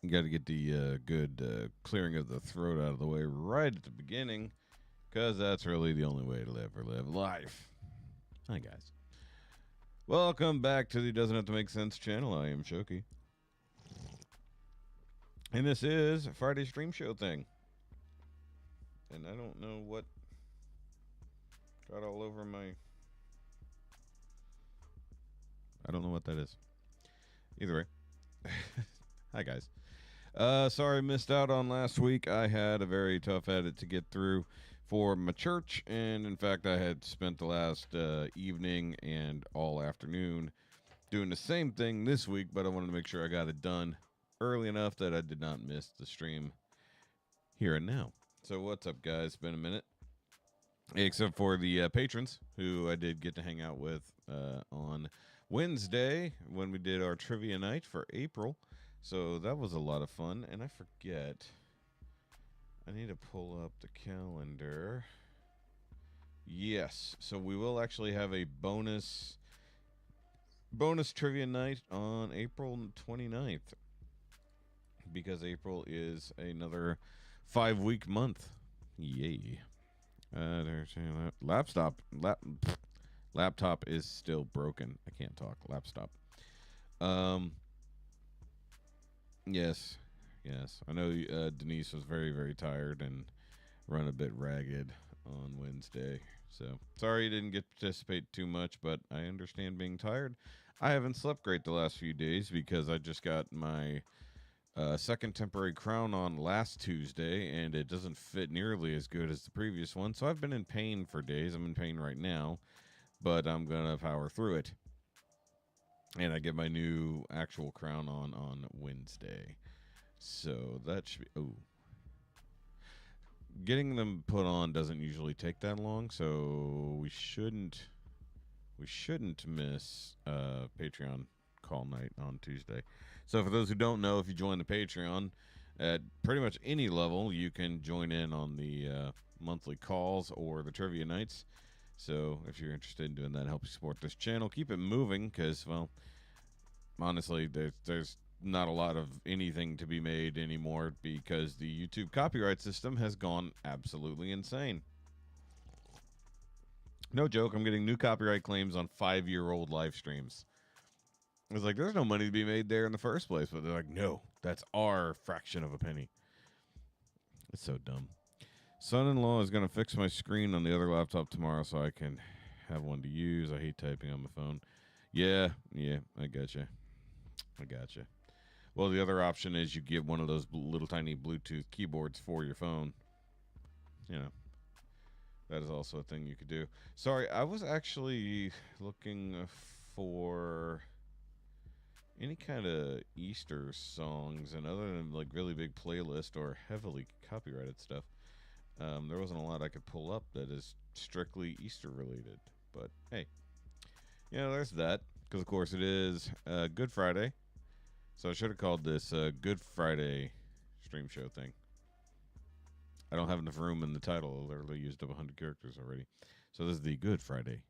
You got to get the good clearing of the throat out of the way right at the beginning, because that's really the only way to live or live life. Hi, guys. Welcome back to the Doesn't Have to Make Sense channel. I am Shoki. And this is Friday stream show thing. And I don't know what got all over my... I don't know what that is. Either way. Hi, guys. Sorry, missed out on last week. I had a very tough edit to get through for my church, and in fact, I had spent the last evening and all afternoon doing the same thing this week, but I wanted to make sure I got it done early enough that I did not miss the stream here and now. So what's up, guys? It's been a minute. Except for the patrons, who I did get to hang out with on Wednesday when we did our trivia night for April. So that was a lot of fun. And I forget, I need to pull up the calendar. Yes, so we will actually have a bonus trivia night on April 29th. Because April is another 5-week month. Yay. There's laptop is still broken. I can't talk. Laptop. Yes, yes. I know Denise was very, very tired and run a bit ragged on Wednesday. So sorry you didn't get to participate too much, but I understand being tired. I haven't slept great the last few days because I just got my second temporary crown on last Tuesday, and it doesn't fit nearly as good as the previous one. So I've been in pain for days. I'm in pain right now, but I'm gonna power through it. And I get my new actual crown on Wednesday. So that should be. Oh, getting them put on doesn't usually take that long, so we shouldn't miss Patreon call night on Tuesday. So for those who don't know, if you join the Patreon at pretty much any level, you can join in on the monthly calls or the trivia nights. So if you're interested in doing that, help you support this channel, keep it moving, because well, honestly, there's not a lot of anything to be made anymore because the YouTube copyright system has gone absolutely insane. No joke, I'm getting new copyright claims on 5-year-old live streams. I was like, there's no money to be made there in the first place, but they're like, no, that's our fraction of a penny. It's so dumb. Son-in-law is going to fix my screen on the other laptop tomorrow so I can have one to use. I hate typing on my phone. Yeah, I gotcha. I gotcha. Well, the other option is you get one of those little tiny Bluetooth keyboards for your phone. You know, that is also a thing you could do. Sorry, I was actually looking for any kind of Easter songs, and other than like really big playlist or heavily copyrighted stuff, there wasn't a lot I could pull up that is strictly Easter related. But hey, there's that. Because of course it is Good Friday, so I should have called this Good Friday stream show thing. I don't have enough room in the title. I literally used up 100 characters already. So this is the Good Friday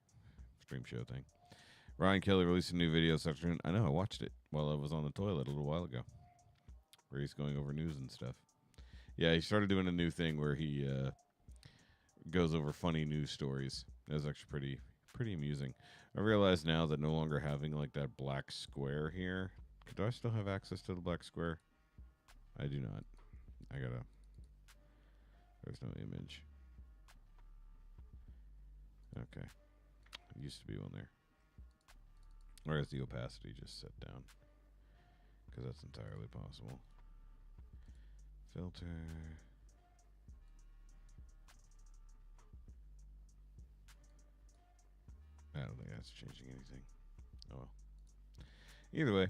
stream show thing. Ryan Kelly released a new video this afternoon. I know, I watched it while I was on the toilet a little while ago, where he's going over news and stuff. Yeah, he started doing a new thing where he goes over funny news stories. It was actually pretty amusing. I realize now that no longer having like that black square here. Do I still have access to the black square? I do not. There's no image. Okay. It used to be one there. Or is the opacity just set down? Because that's entirely possible. Filter. I don't think that's changing anything. Oh well. Either way.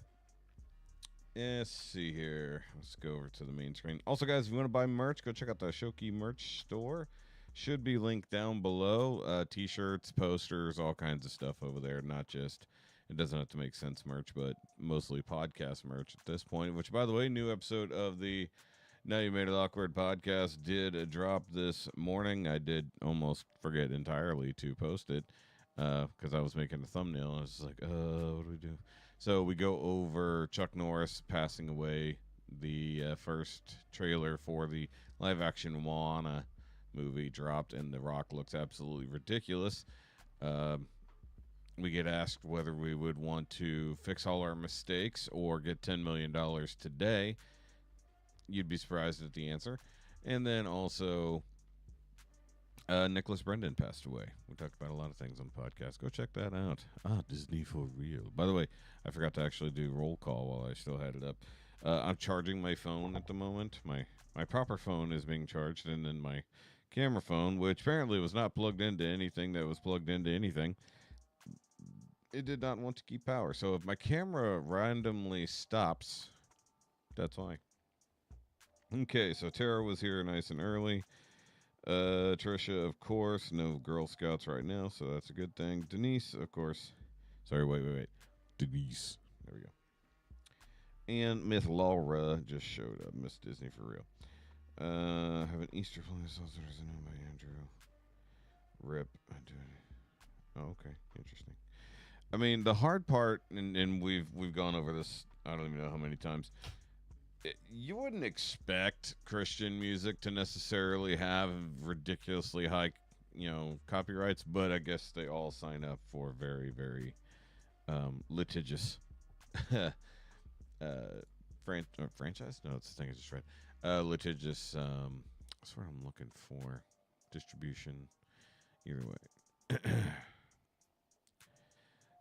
Let's see here. Let's go over to the main screen. Also, guys, if you want to buy merch, go check out the Shoki merch store. Should be linked down below. T-shirts, posters, all kinds of stuff over there. Not just, it doesn't have to make sense merch, but mostly podcast merch at this point. Which, by the way, new episode of the Now You Made It Awkward podcast did drop this morning. I did almost forget entirely to post it because I was making a thumbnail. I was like, what do we do? So we go over Chuck Norris passing away, the first trailer for the live-action Moana movie dropped, and The Rock looks absolutely ridiculous. We get asked whether we would want to fix all our mistakes or get $10 million today. You'd be surprised at the answer. And then also, Nicholas Brendan passed away. We talked about a lot of things on the podcast. Go check that out. Disney for real. By the way, I forgot to actually do roll call while I still had it up. I'm charging my phone at the moment. My proper phone is being charged, and then my camera phone, which apparently was not plugged into anything that was plugged into anything, it did not want to keep power. So if my camera randomly stops, that's why. Okay, so Tara was here nice and early. Trisha, of course. No Girl Scouts right now, so that's a good thing. Denise, of course. Sorry, wait. Denise. There we go. And Miss Laura just showed up. Miss Disney for real. Have an Easter Place also known by Andrew. Rip. Oh, okay. Interesting. I mean, the hard part, and we've gone over this, I don't even know how many times. You wouldn't expect Christian music to necessarily have ridiculously high, copyrights, but I guess they all sign up for very, very litigious franchise? No, it's the thing I just read. Litigious. That's what I'm looking for. Distribution. Either way.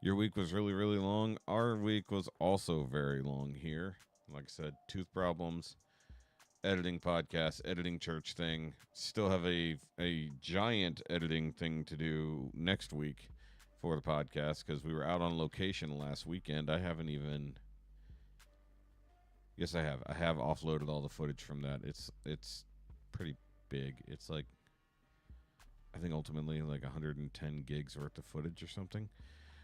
Your week was really, really long. Our week was also very long here. Like I said, tooth problems, editing podcast, editing church thing. Still have a giant editing thing to do next week for the podcast because we were out on location last weekend. I haven't even. Yes, I have. I have offloaded all the footage from that. It's pretty big. It's like I think ultimately like 110 gigs worth of footage or something.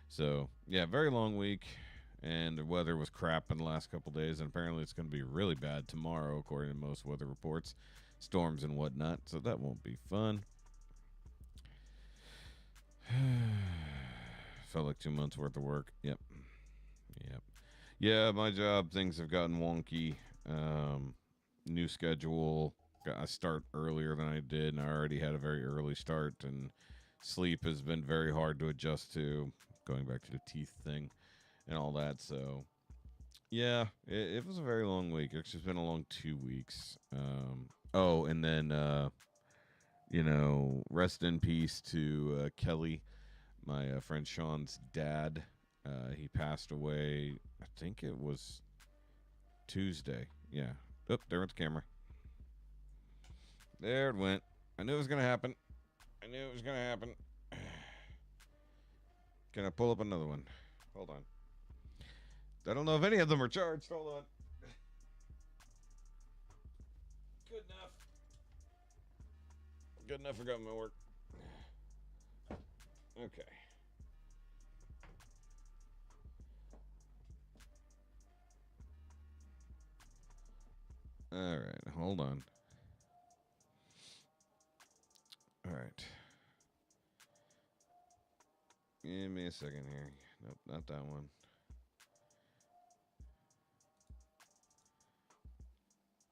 So yeah, very long week, and the weather was crap in the last couple days, and apparently it's going to be really bad tomorrow, according to most weather reports, storms and whatnot. So that won't be fun. Felt like 2 months worth of work. Yep. Yeah, my job, things have gotten wonky. New schedule. I start earlier than I did, and I already had a very early start, and sleep has been very hard to adjust to, going back to the teeth thing and all that. So, yeah, it was a very long week. It's just been a long 2 weeks. And then, rest in peace to Kelly, my friend Sean's dad. He passed away, I think it was Tuesday. Yeah. Oh, there went the camera. There it went. I knew it was going to happen. Can I pull up another one? Hold on. I don't know if any of them are charged. Hold on. Good enough for government work. Okay. All right, hold on. All right. Give me a second here. Nope, not that one.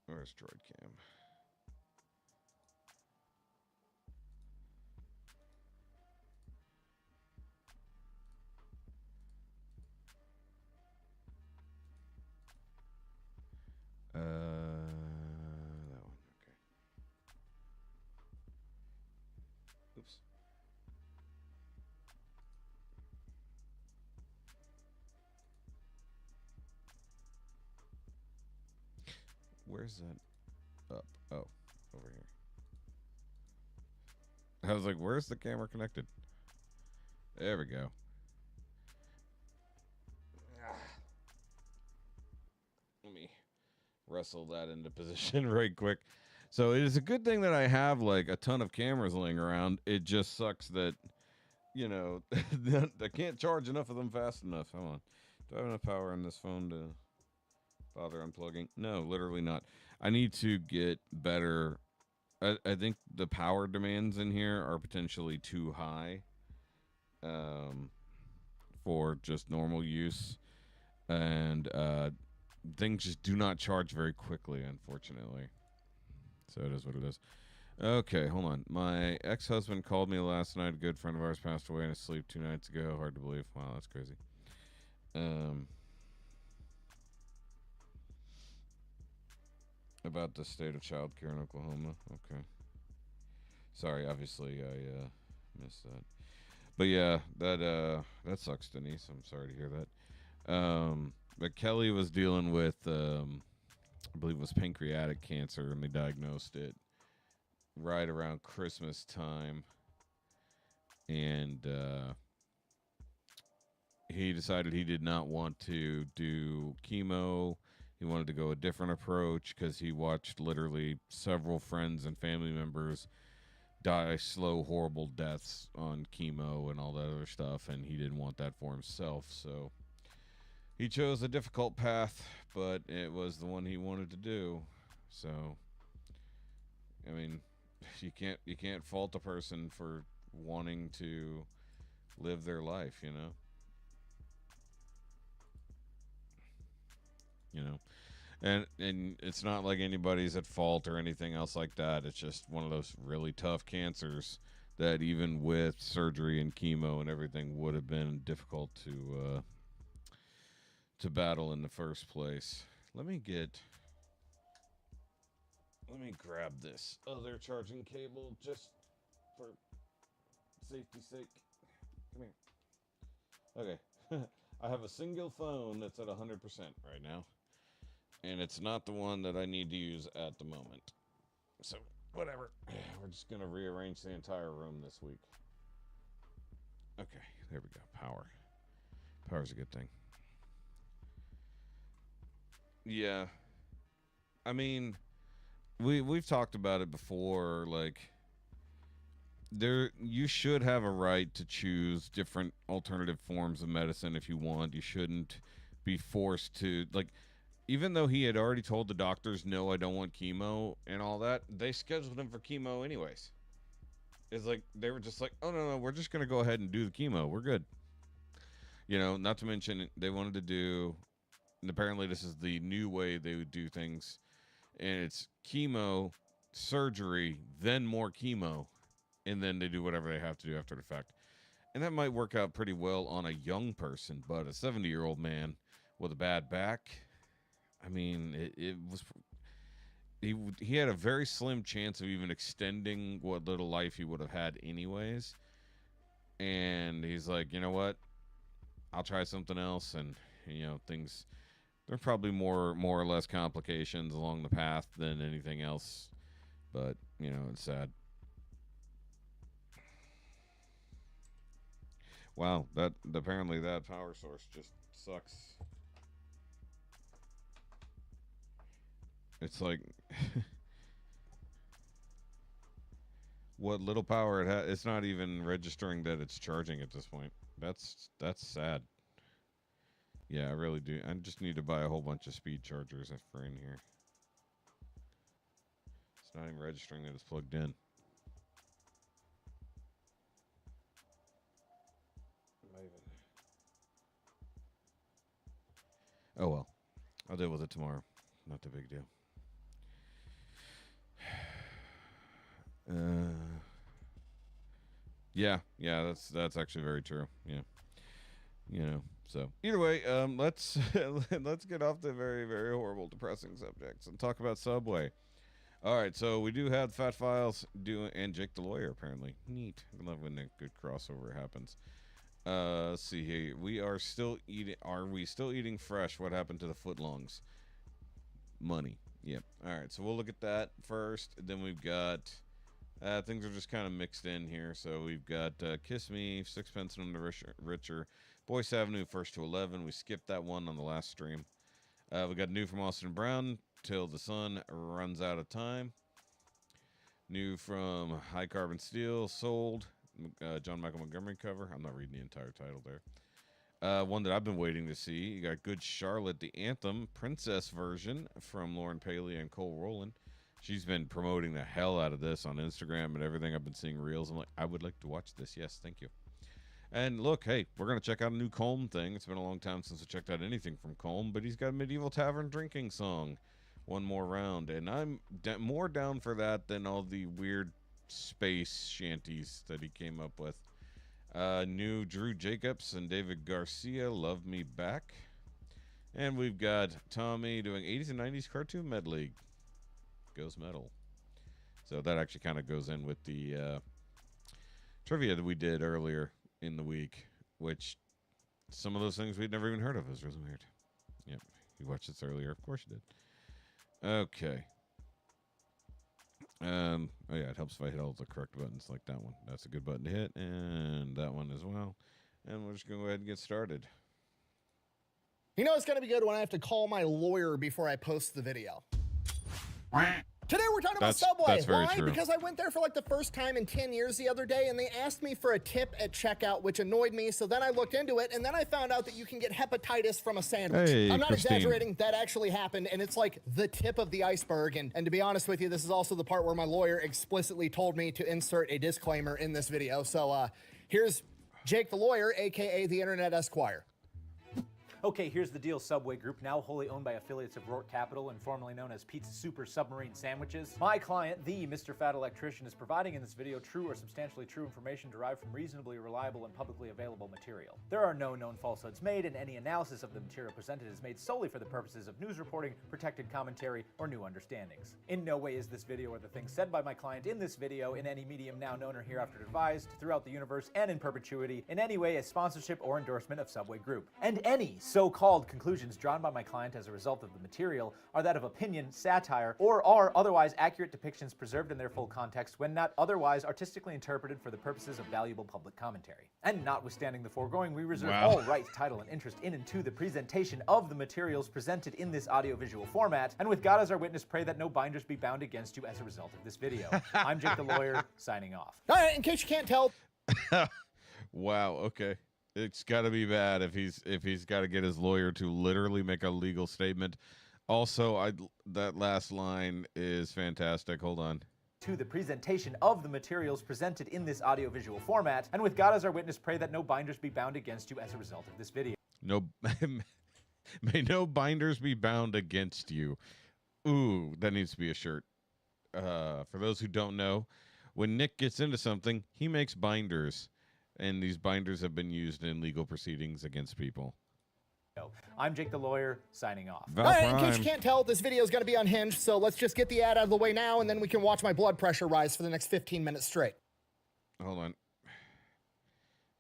Where's Droid Cam? That one. Okay. Oops. Where's that? Up. Oh, over here. I was like, where's the camera connected? There we go. Let me wrestle that into position right quick. So it is a good thing that I have like a ton of cameras laying around. It just sucks that, I can't charge enough of them fast enough. Hold on. Do I have enough power on this phone to bother unplugging? No, literally not. I need to get better. I think the power demands in here are potentially too high for just normal use. And things just do not charge very quickly, unfortunately. So it is what it is. Okay, hold on. My ex-husband called me last night. A good friend of ours passed away in his sleep 2 nights ago. Hard to believe. Wow, that's crazy. About the state of child care in Oklahoma. Okay. Sorry, obviously I missed that. But yeah, that sucks, Denise. I'm sorry to hear that. But Kelly was dealing with I believe it was pancreatic cancer, and they diagnosed it right around Christmas time. And he decided he did not want to do chemo. He wanted to go a different approach because he watched literally several friends and family members die slow, horrible deaths on chemo and all that other stuff, and he didn't want that for himself. So he chose a difficult path, but it was the one he wanted to do. So, I mean, you can't fault a person for wanting to live their life, you know. And it's not like anybody's at fault or anything else like that. It's just one of those really tough cancers that even with surgery and chemo and everything would have been difficult to battle in the first place. let me grab this other charging cable just for safety's sake. Come here. Okay. I have a single phone that's at 100% right now. And it's not the one that I need to use at the moment. So, whatever. We're just going to rearrange the entire room this week. Okay, there we go. Power. Power's a good thing. Yeah. I mean, we've talked about it before, like you should have a right to choose different alternative forms of medicine if you want. You shouldn't be forced to, like, even though he had already told the doctors, no, I don't want chemo and all that, they scheduled him for chemo anyways. It's like, they were just like, oh, no, we're just going to go ahead and do the chemo. We're good. You know, not to mention, they wanted to do, and apparently this is the new way they would do things, and it's chemo, surgery, then more chemo, and then they do whatever they have to do after the fact. And that might work out pretty well on a young person, but a 70-year-old man with a bad back, I mean, it was... He had a very slim chance of even extending what little life he would have had anyways. And he's like, you know what? I'll try something else. And, you know, things... There are probably more or less complications along the path than anything else. But, you know, it's sad. Wow, apparently that power source just sucks. It's like what little power it has, it's not even registering that it's charging at this point. That's sad. Yeah, I really do. I just need to buy a whole bunch of speed chargers for in here. It's not even registering that it's plugged in. Oh well. I'll deal with it tomorrow. Not the big deal. Yeah, that's actually very true. Yeah, you know. So either way, let's let's get off the very, very horrible, depressing subjects and talk about Subway. All right, so we do have Fat Files and Jake the Lawyer apparently. Neat. I love when a good crossover happens. Let's see here. We are still eating. Are we still eating fresh? What happened to the footlongs? Money. Yep. All right, so we'll look at that first. Then we've got things are just kind of mixed in here. So we've got Kiss Me, Sixpence None the Richer, Boyce Avenue, First to 11. We skipped that one on the last stream. We got new from Austin Brown, Till the Sun Runs Out of Time. New from High Carbon Steel, Sold. John Michael Montgomery cover. I'm not reading the entire title there. One that I've been waiting to see. You got Good Charlotte, the Anthem Princess version from Lauren Paley and Cole Rowland. She's been promoting the hell out of this on Instagram and everything. I've been seeing reels. I'm like, I would like to watch this. Yes, thank you. And look, hey, we're going to check out a new Colm thing. It's been a long time since I checked out anything from Colm, but he's got a Medieval Tavern drinking song. One more round. And I'm more down for that than all the weird space shanties that he came up with. New Drew Jacobs and David Garcia, Love Me Back. And we've got Tommy doing 80s and 90s cartoon medley. Goes metal. So that actually kind of goes in with the trivia that we did earlier in the week, which some of those things we'd never even heard of. It was really weird. Yep. You watched this earlier. Of course you did. Okay. Oh yeah, it helps if I hit all the correct buttons like that one. That's a good button to hit, and that one as well. And we're just going to go ahead and get started. You know it's going to be good when I have to call my lawyer before I post the video. Today we're talking about Subway. That's very Why? true. Because I went there for like the first time in 10 years the other day, and they asked me for a tip at checkout, which annoyed me. So then I looked into it, and then I found out that you can get hepatitis from a sandwich. Hey, I'm not Christine. exaggerating. That actually happened, and it's like the tip of the iceberg. And to be honest with you, this is also the part where my lawyer explicitly told me to insert a disclaimer in this video. So here's Jake the Lawyer, aka the Internet Esquire. Okay, here's the deal, Subway Group, now wholly owned by affiliates of Rourke Capital and formerly known as Pizza Super Submarine Sandwiches. My client, the Mr. Fat Electrician, is providing in this video true or substantially true information derived from reasonably reliable and publicly available material. There are no known falsehoods made, and any analysis of the material presented is made solely for the purposes of news reporting, protected commentary, or new understandings. In no way is this video or the things said by my client in this video in any medium now known or hereafter devised throughout the universe and in perpetuity in any way a sponsorship or endorsement of Subway Group. And any so-called conclusions drawn by my client as a result of the material are that of opinion, satire, or are otherwise accurate depictions preserved in their full context when not otherwise artistically interpreted for the purposes of valuable public commentary. And notwithstanding the foregoing, we reserve all right, title, and interest in and to the presentation of the materials presented in this audiovisual format, and with God as our witness, pray that no binders be bound against you as a result of this video. I'm Jake the Lawyer, signing off. All right, in case you can't tell. Wow, okay. It's got to be bad if he's got to get his lawyer to literally make a legal statement. Also, that last line is fantastic. Hold on. To the presentation of the materials presented in this audiovisual format, and with God as our witness, pray that no binders be bound against you as a result of this video. No, may no binders be bound against you. Ooh, that needs to be a shirt. For those who don't know, when Nick gets into something, he makes binders, and these binders have been used in legal proceedings against people. I'm Jake the Lawyer, signing off. All right, in case you can't tell, this video is going to be unhinged, so let's just get the ad out of the way now, and then we can watch my blood pressure rise for the next 15 minutes straight. Hold on.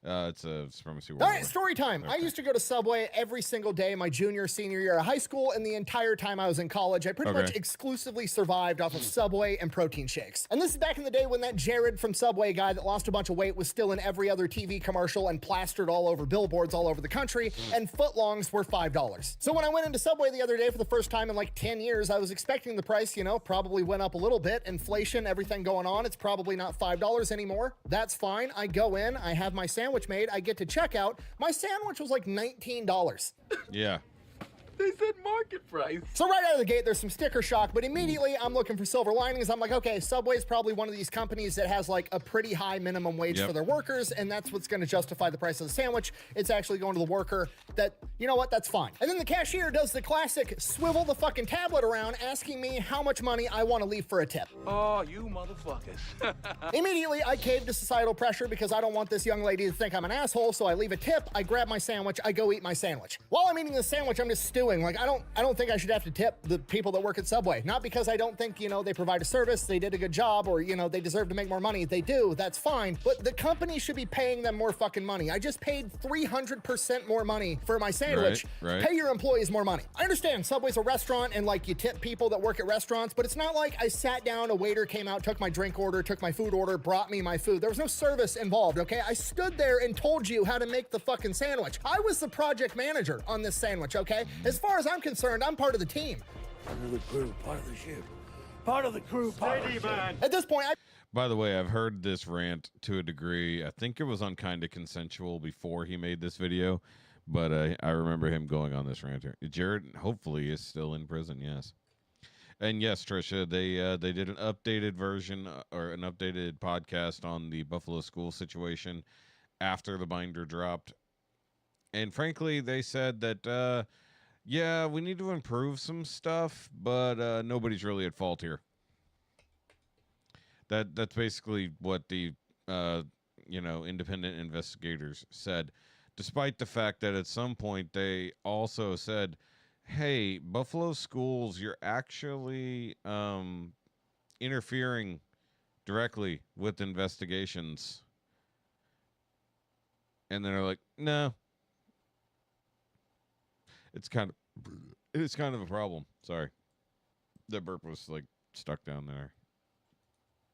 It's a Supremacy War. All right, story time. Okay. I used to go to Subway every single day my junior, senior year of high school, and the entire time I was in college, I pretty much exclusively survived off of Subway and protein shakes. And this is back in the day when that Jared from Subway guy that lost a bunch of weight was still in every other TV commercial and plastered all over billboards all over the country, and footlongs were $5. So when I went into Subway the other day for the first time in like 10 years, I was expecting the price, probably went up a little bit. Inflation, everything going on, it's probably not $5 anymore. That's fine. I go in, I have my sandwich made, I get to checkout. My sandwich was like $19. Yeah. They said market price. So right out of the gate, there's some sticker shock, but immediately I'm looking for silver linings. I'm like, okay, Subway's probably one of these companies that has like a pretty high minimum wage for their workers, and that's what's going to justify the price of the sandwich. It's actually going to the worker. That, you know what, that's fine. And then the cashier does the classic swivel the fucking tablet around, asking me how much money I want to leave for a tip. Oh, you motherfuckers. Immediately, I cave to societal pressure because I don't want this young lady to think I'm an asshole, so I leave a tip, I grab my sandwich, I go eat my sandwich. While I'm eating the sandwich, I'm just stewing. Like, I don't think I should have to tip the people that work at Subway. Not because I don't think, they provide a service, they did a good job, or, they deserve to make more money. They do, that's fine. But the company should be paying them more fucking money. I just paid 300% more money for my sandwich. Right. Pay your employees more money. I understand Subway's a restaurant and like you tip people that work at restaurants, but it's not like I sat down, a waiter came out, took my drink order, took my food order, brought me my food. There was no service involved, okay? I stood there and told you how to make the fucking sandwich. I was the project manager on this sandwich, okay? As far as I'm concerned, I'm part of the team. Part of the crew, part of the ship. Part of the crew, part of the ship. At this point, By the way, I've heard this rant to a degree. I think it was on Kinda Consensual before he made this video, but I remember him going on this rant here. Jared, hopefully, is still in prison, yes. And yes, Trisha, they did an updated version or an updated podcast on the Buffalo school situation after the binder dropped. And frankly, they said that, yeah, we need to improve some stuff, but nobody's really at fault here. That's basically what the independent investigators said, despite the fact that at some point they also said, hey, Buffalo schools, you're actually interfering directly with investigations. And then they're like, no. It's kind of a problem. Sorry. That burp was like stuck down there.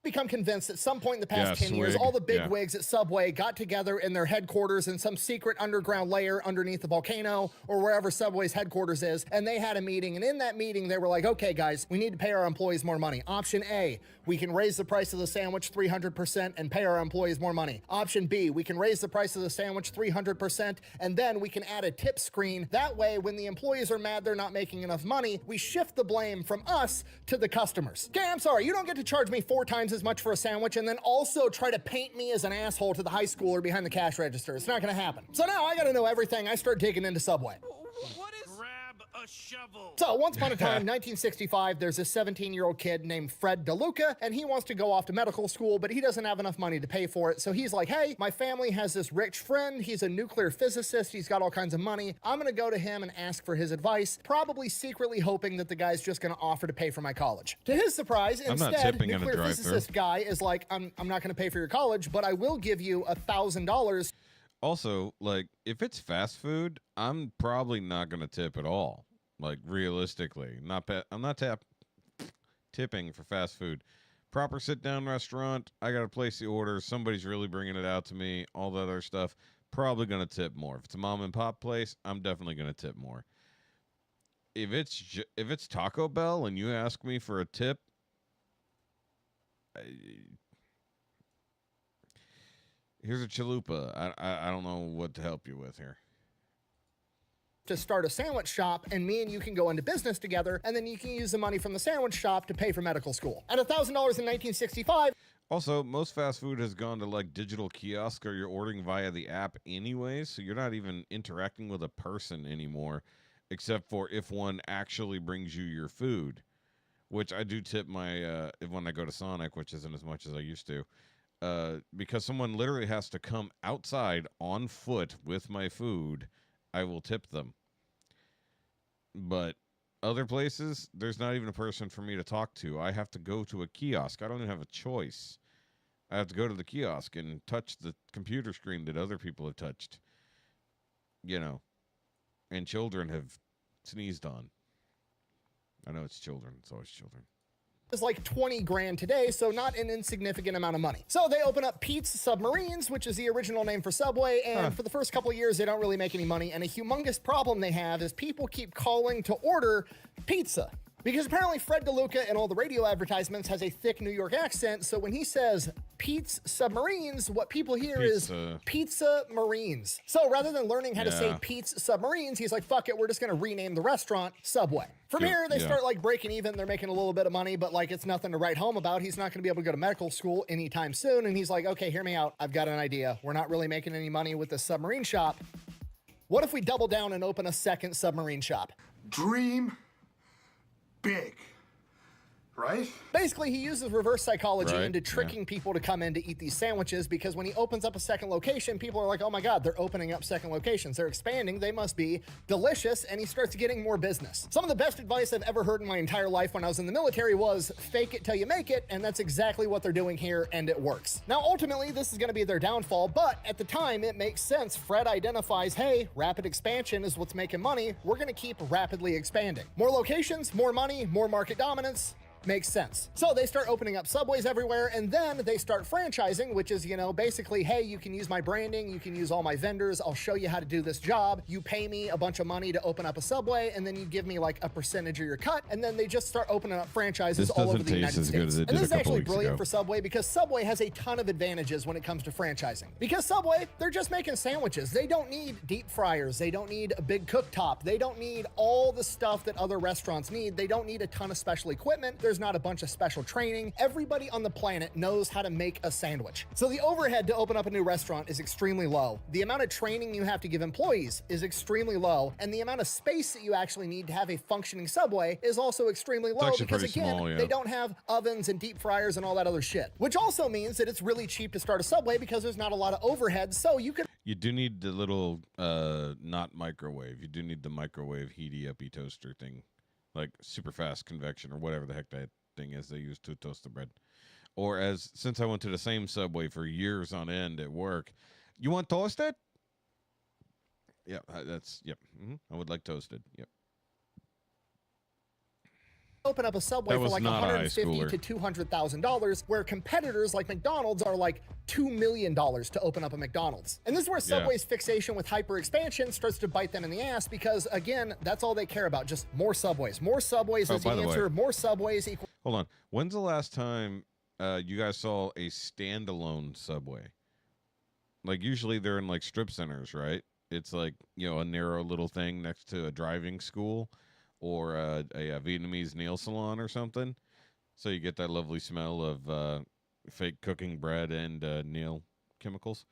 Become convinced at some point in the past 10 years, all the big wigs at Subway got together in their headquarters in some secret underground layer underneath the volcano or wherever Subway's headquarters is, and they had a meeting, and in that meeting they were like, okay guys, we need to pay our employees more money. Option A, we can raise the price of the sandwich 300% and pay our employees more money. Option B, we can raise the price of the sandwich 300% and then we can add a tip screen. That way, when the employees are mad they're not making enough money, we shift the blame from us to the customers. Okay, I'm sorry, you don't get to charge me 4 times as much for a sandwich and then also try to paint me as an asshole to the high schooler behind the cash register. It's not gonna happen. So now I gotta know everything. I start digging into Subway. a shovel. So once upon a time, 1965, there's a 17-year-old kid named Fred DeLuca, and he wants to go off to medical school, but he doesn't have enough money to pay for it. So he's like, hey, my family has this rich friend. He's a nuclear physicist. He's got all kinds of money. I'm going to go to him and ask for his advice, probably secretly hoping that the guy's just going to offer to pay for my college. To his surprise, instead, nuclear physicist guy is like, I'm not going to pay for your college, but I will give you $1,000. Also, like, if it's fast food, I'm probably not going to tip at all. Like, realistically, I'm not tipping for fast food. Proper sit-down restaurant, I got to place the order. Somebody's really bringing it out to me. All the other stuff, probably going to tip more. If it's a mom and pop place, I'm definitely going to tip more. If it's Taco Bell and you ask me for a tip, here's a chalupa. I don't know what to help you with here. To start a sandwich shop, and me and you can go into business together, and then you can use the money from the sandwich shop to pay for medical school. At $1,000 in 1965. Also, most fast food has gone to like digital kiosk, or you're ordering via the app anyways, so you're not even interacting with a person anymore, except for if one actually brings you your food, which I do tip my when I go to Sonic, which isn't as much as I used to, because someone literally has to come outside on foot with my food. I will tip them. But other places, there's not even a person for me to talk to. I have to go to a kiosk. I don't even have a choice. I have to go to the kiosk and touch the computer screen that other people have touched. You know, and children have sneezed on. I know it's children. It's always children. Is like 20 grand today, so not an insignificant amount of money. So they open up Pete's Submarines, which is the original name for Subway, and for the first couple of years, they don't really make any money, and a humongous problem they have is people keep calling to order pizza. Because apparently Fred DeLuca in all the radio advertisements has a thick New York accent, so when he says Pete's Submarines, what people hear is Pizza Marines. So rather than learning how to say Pete's Submarines, he's like, fuck it, we're just gonna rename the restaurant Subway. From here, they start like breaking even, they're making a little bit of money, but like it's nothing to write home about. He's not gonna be able to go to medical school anytime soon, and he's like, okay, hear me out, I've got an idea. We're not really making any money with this submarine shop. What if we double down and open a second submarine shop? Dream big, right? Basically, he uses reverse psychology into tricking people to come in to eat these sandwiches, because when he opens up a second location, people are like, oh my God, they're opening up second locations. They're expanding. They must be delicious. And he starts getting more business. Some of the best advice I've ever heard in my entire life when I was in the military was fake it till you make it. And that's exactly what they're doing here. And it works. Now, ultimately, this is going to be their downfall. But at the time, it makes sense. Fred identifies, hey, rapid expansion is what's making money. We're going to keep rapidly expanding. More locations, more money, more market dominance. Makes sense. So they start opening up Subways everywhere, and then they start franchising, which is, you know, basically, hey, you can use my branding, you can use all my vendors, I'll show you how to do this job. You pay me a bunch of money to open up a Subway, and then you give me like a percentage of your cut, and then they just start opening up franchises all over the United States. And this is actually brilliant for Subway, because Subway has a ton of advantages when it comes to franchising. Because Subway, they're just making sandwiches. They don't need deep fryers. They don't need a big cooktop. They don't need all the stuff that other restaurants need. They don't need a ton of special equipment. There's not a bunch of special training. Everybody on the planet knows how to make a sandwich. So the overhead to open up a new restaurant is extremely low. The amount of training you have to give employees is extremely low. And the amount of space that you actually need to have a functioning Subway is also extremely low, because again, small, they don't have ovens and deep fryers and all that other shit. Which also means that it's really cheap to start a Subway, because there's not a lot of overhead. So you can... You do need the little, not microwave. You do need the microwave heaty-uppy toaster thing. Like super fast convection or whatever the heck that thing is they use to toast the bread. Or since I went to the same Subway for years on end at work, you want toasted? Yeah, I would like toasted. Yep. Open up a Subway for like $150,000 to $200,000, where competitors like McDonald's are like $2 million to open up a McDonald's. And this is where Subway's fixation with hyper expansion starts to bite them in the ass, because again, that's all they care about, just more Subways. More Subways is the answer. More Subways equal... Hold on. When's the last time you guys saw a standalone Subway? Like usually they're in like strip centers, right? It's like, you know, a narrow little thing next to a driving school, or a Vietnamese nail salon or something. So you get that lovely smell of fake cooking bread and nail chemicals.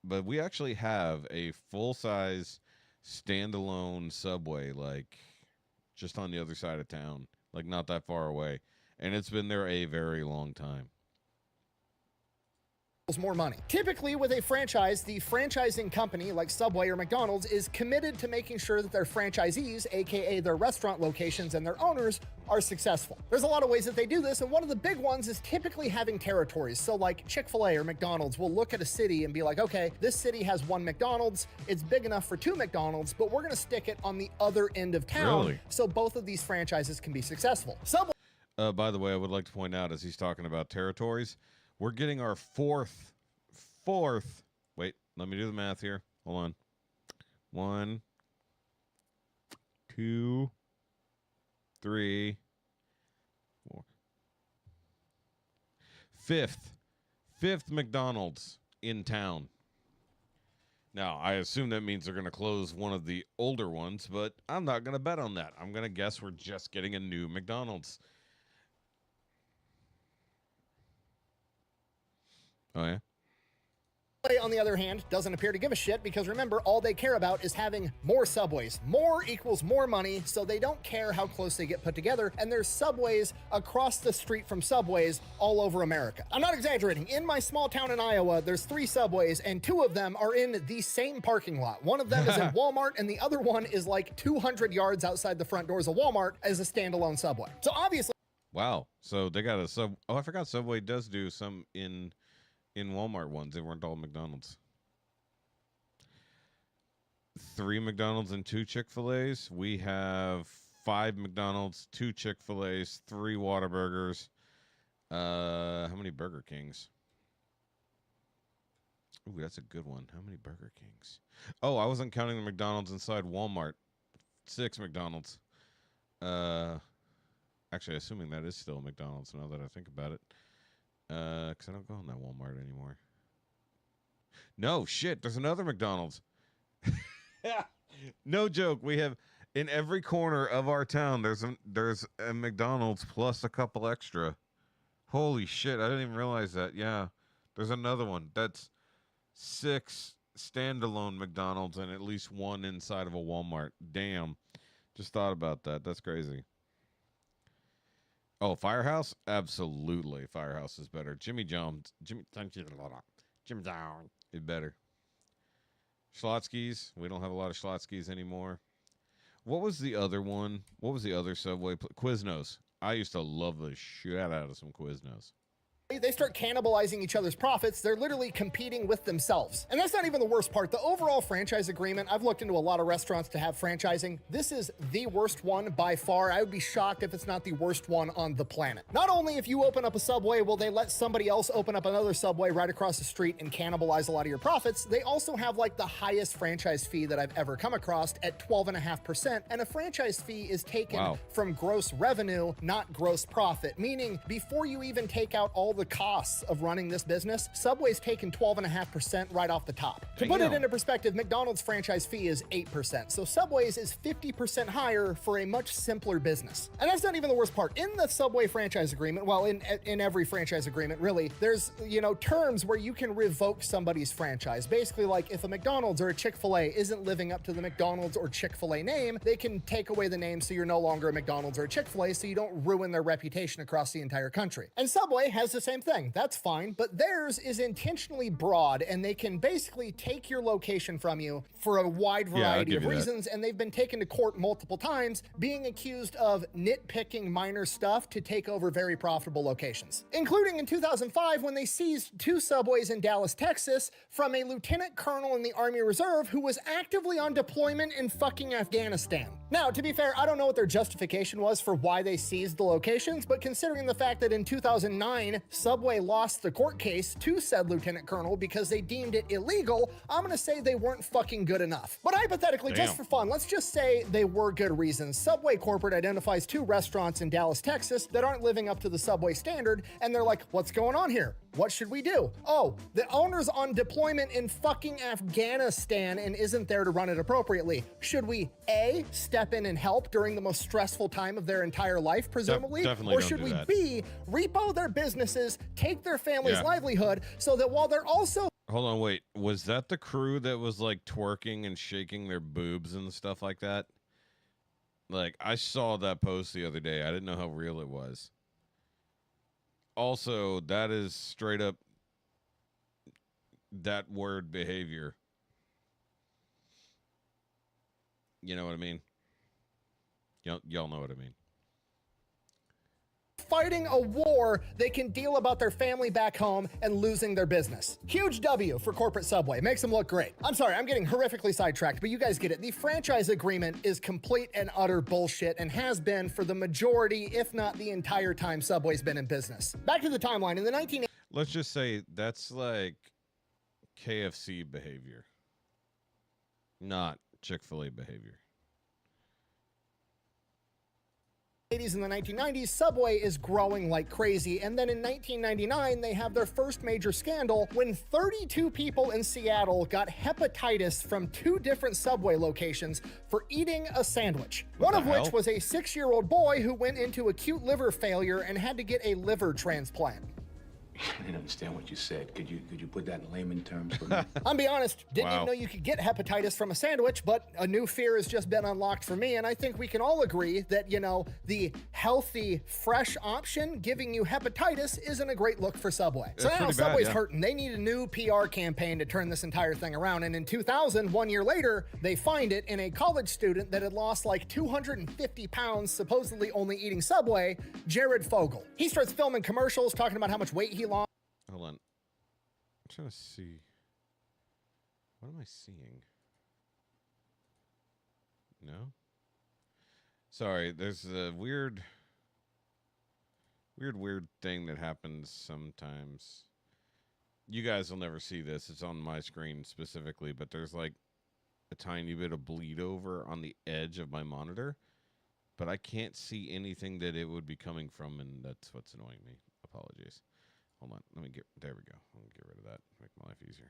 But we actually have a full-size standalone Subway, like just on the other side of town, like not that far away. And it's been there a very long time. More money. Typically with a franchise, the franchising company like Subway or McDonald's is committed to making sure that their franchisees, aka their restaurant locations and their owners, are successful. There's a lot of ways that they do this, and one of the big ones is typically having territories. So like Chick-fil-A or McDonald's will look at a city and be like, okay, this city has one McDonald's, it's big enough for two McDonald's, but we're gonna stick it on the other end of town so both of these franchises can be successful. Subway. By the way, I would like to point out, as he's talking about territories, we're getting our fourth, wait, let me do the math here. Hold on. 1, 2, 3, 4. Fifth McDonald's in town. Now, I assume that means they're going to close one of the older ones, but I'm not going to bet on that. I'm going to guess we're just getting a new McDonald's. Oh, yeah? On the other hand, doesn't appear to give a shit because remember, all they care about is having more Subways. More equals more money, so they don't care how close they get put together, and there's Subways across the street from Subways all over America. I'm not exaggerating. In my small town in Iowa, there's 3 Subways, and 2 of them are in the same parking lot. One of them is in Walmart, and the other one is like 200 yards outside the front doors of Walmart as a standalone Subway. So obviously... Wow. So they got a Sub... Oh, I forgot Subway does do some in Walmart ones. They weren't all McDonald's. 3 McDonald's and 2 Chick-fil-A's. We have 5 McDonald's, 2 Chick-fil-A's, 3 Whataburgers. How many Burger Kings? Ooh, that's a good one. How many Burger Kings? Oh, I wasn't counting the McDonald's inside Walmart. 6 McDonald's. Actually, assuming that is still a McDonald's now that I think about it. Because I don't go in that Walmart anymore. No, shit, there's another McDonald's. No joke. We have, in every corner of our town, there's a McDonald's plus a couple extra. Holy shit, I didn't even realize that. Yeah, there's another one. That's 6 standalone McDonald's and at least 1 inside of a Walmart. Damn. Just thought about that. That's crazy. Oh, Firehouse? Absolutely. Firehouse is better. Jimmy John's is better. Schlotzsky's. We don't have a lot of Schlotzsky's anymore. What was the other one? What was the other Subway? Quiznos. I used to love the shit out of some Quiznos. They start cannibalizing each other's profits. They're literally competing with themselves. And that's not even the worst part. The overall franchise agreement, I've looked into a lot of restaurants to have franchising. This is the worst one by far. I would be shocked if it's not the worst one on the planet. Not only if you open up a Subway, will they let somebody else open up another Subway right across the street and cannibalize a lot of your profits, they also have like the highest franchise fee that I've ever come across at 12.5%. And a franchise fee is taken from gross revenue, not gross profit. Meaning before you even take out all the costs of running this business, Subway's taken 12.5% right off the top. To put it into perspective, McDonald's franchise fee is 8%, so Subway's is 50% higher for a much simpler business. And that's not even the worst part. In the Subway franchise agreement, well, in every franchise agreement, really, there's, you know, terms where you can revoke somebody's franchise. Basically, like if a McDonald's or a Chick-fil-A isn't living up to the McDonald's or Chick-fil-A name, they can take away the name so you're no longer a McDonald's or a Chick-fil-A, so you don't ruin their reputation across the entire country. And Subway has the same thing. That's fine, but theirs is intentionally broad, and they can basically take your location from you for a wide variety of reasons, and they've been taken to court multiple times, being accused of nitpicking minor stuff to take over very profitable locations, including in 2005 when they seized 2 Subways in Dallas, Texas from a lieutenant colonel in the Army Reserve who was actively on deployment in fucking Afghanistan. Now, to be fair, I don't know what their justification was for why they seized the locations, but considering the fact that in 2009, Subway lost the court case to said lieutenant colonel because they deemed it illegal, I'm gonna say they weren't fucking good enough. But hypothetically, just for fun, let's just say they were good reasons. Subway corporate identifies 2 restaurants in Dallas, Texas that aren't living up to the Subway standard, and they're like, what's going on here? What should we do? Oh, the owner's on deployment in fucking Afghanistan and isn't there to run it appropriately. Should we A, step in and help during the most stressful time of their entire life, presumably? Or should we B, repo their businesses, take their family's livelihood, so that while they're also... Hold on, wait. Was that the crew that was like twerking and shaking their boobs and stuff like that? Like, I saw that post the other day. I didn't know how real it was. Also, that is straight up that word behavior. You know what I mean? Y'all know what I mean. Fighting a war they can deal about their family back home and losing their business. Huge W for corporate Subway. Makes them look great. I'm sorry, I'm getting horrifically sidetracked, but you guys get it. The franchise agreement is complete and utter bullshit and has been for the majority, if not the entire time Subway's been in business. Back to the timeline. In the 1980s, Let's just say that's like KFC behavior, not Chick-fil-A behavior. and the 1990s, Subway is growing like crazy, and then in 1999, they have their first major scandal when 32 people in Seattle got hepatitis from 2 different Subway locations for eating a sandwich. One of which was a 6-year-old boy who went into acute liver failure and had to get a liver transplant. I didn't understand what you said. Could you put that in layman terms for me? I'll be honest, didn't even know you could get hepatitis from a sandwich, but a new fear has just been unlocked for me, and I think we can all agree that, you know, the healthy, fresh option giving you hepatitis isn't a great look for Subway. So now Subway's hurting. They need a new PR campaign to turn this entire thing around, and in 2000, 1 year later, they find it in a college student that had lost like 250 pounds, supposedly only eating Subway, Jared Fogle. He starts filming commercials talking about how much weight he lost. Hold on. I'm trying to see. What am I seeing? No? Sorry, there's a weird thing that happens sometimes. You guys will never see this. It's on my screen specifically, but there's like a tiny bit of bleed over on the edge of my monitor, but I can't see anything that it would be coming from, and that's what's annoying me. Apologies. Hold on. There we go. Let me get rid of that. Make my life easier.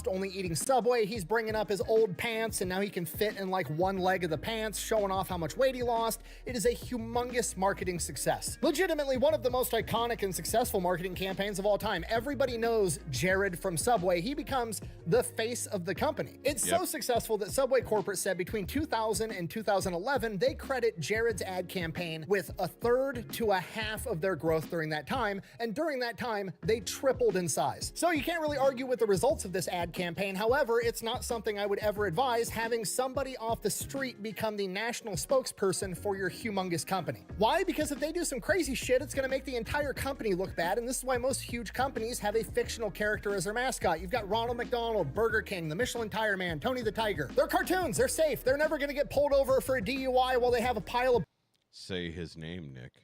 Only eating Subway. He's bringing up his old pants, and now he can fit in like one leg of the pants, showing off how much weight he lost. It is a humongous marketing success. Legitimately one of the most iconic and successful marketing campaigns of all time. Everybody knows Jared from Subway. He becomes the face of the company. It's so successful that Subway corporate said between 2000 and 2011, they credit Jared's ad campaign with 1/3 to 1/2 of their growth during that time. And during that time, they tripled in size. So you can't really argue with the results of this ad campaign. However, it's not something I would ever advise, having somebody off the street become the national spokesperson for your humongous company. Why? Because if they do some crazy shit, it's going to make the entire company look bad, and this is why most huge companies have a fictional character as their mascot. You've got Ronald McDonald, Burger King, the Michelin Tire Man, Tony the Tiger. They're cartoons. They're safe. They're never going to get pulled over for a DUI while they have a pile of... Say his name, Nick.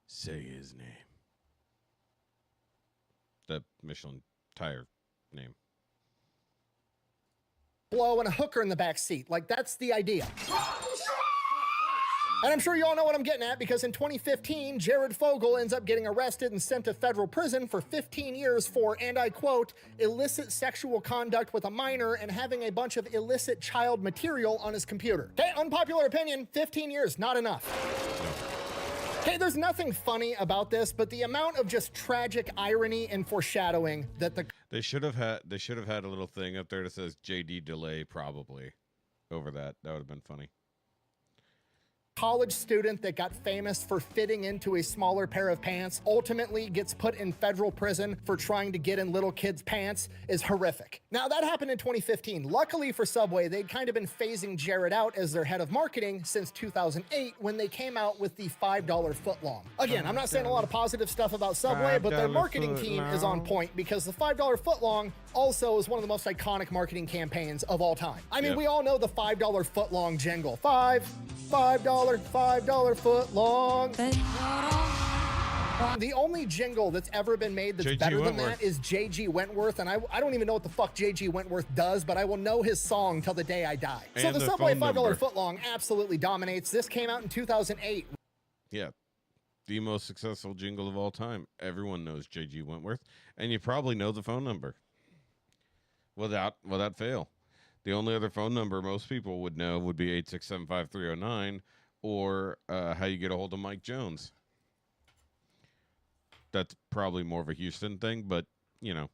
Say his name. The Michelin Tire name. Blow and a hooker in the back seat. Like, that's the idea. And I'm sure you all know what I'm getting at, because in 2015, Jared Fogle ends up getting arrested and sent to federal prison for 15 years for, and I quote, illicit sexual conduct with a minor and having a bunch of illicit child material on his computer. Okay, unpopular opinion, 15 years, not enough. Okay, there's nothing funny about this, but the amount of just tragic irony and foreshadowing that they should have had a little thing up there that says JD delay probably over that. That would have been funny. College student that got famous for fitting into a smaller pair of pants ultimately gets put in federal prison for trying to get in little kids' pants is horrific. Now, that happened in 2015. Luckily for Subway, they'd kind of been phasing Jared out as their head of marketing since 2008 when they came out with the $5 footlong. Again, I'm not saying a lot of positive stuff about Subway, but their marketing team is on point, because the $5 footlong also is one of the most iconic marketing campaigns of all time. I mean, we all know the $5 footlong jingle. $5 foot long. The only jingle that's ever been made that's better than that is J.G. Wentworth, and I don't even know what the fuck J.G. Wentworth does, but I will know his song till the day I die. So the Subway $5 footlong absolutely dominates. This came out in 2008. Yeah, the most successful jingle of all time. Everyone knows J.G. Wentworth, and you probably know the phone number without fail. The only other phone number most people would know would be 8675309, or how you get a hold of Mike Jones. That's probably more of a Houston thing, but, you know.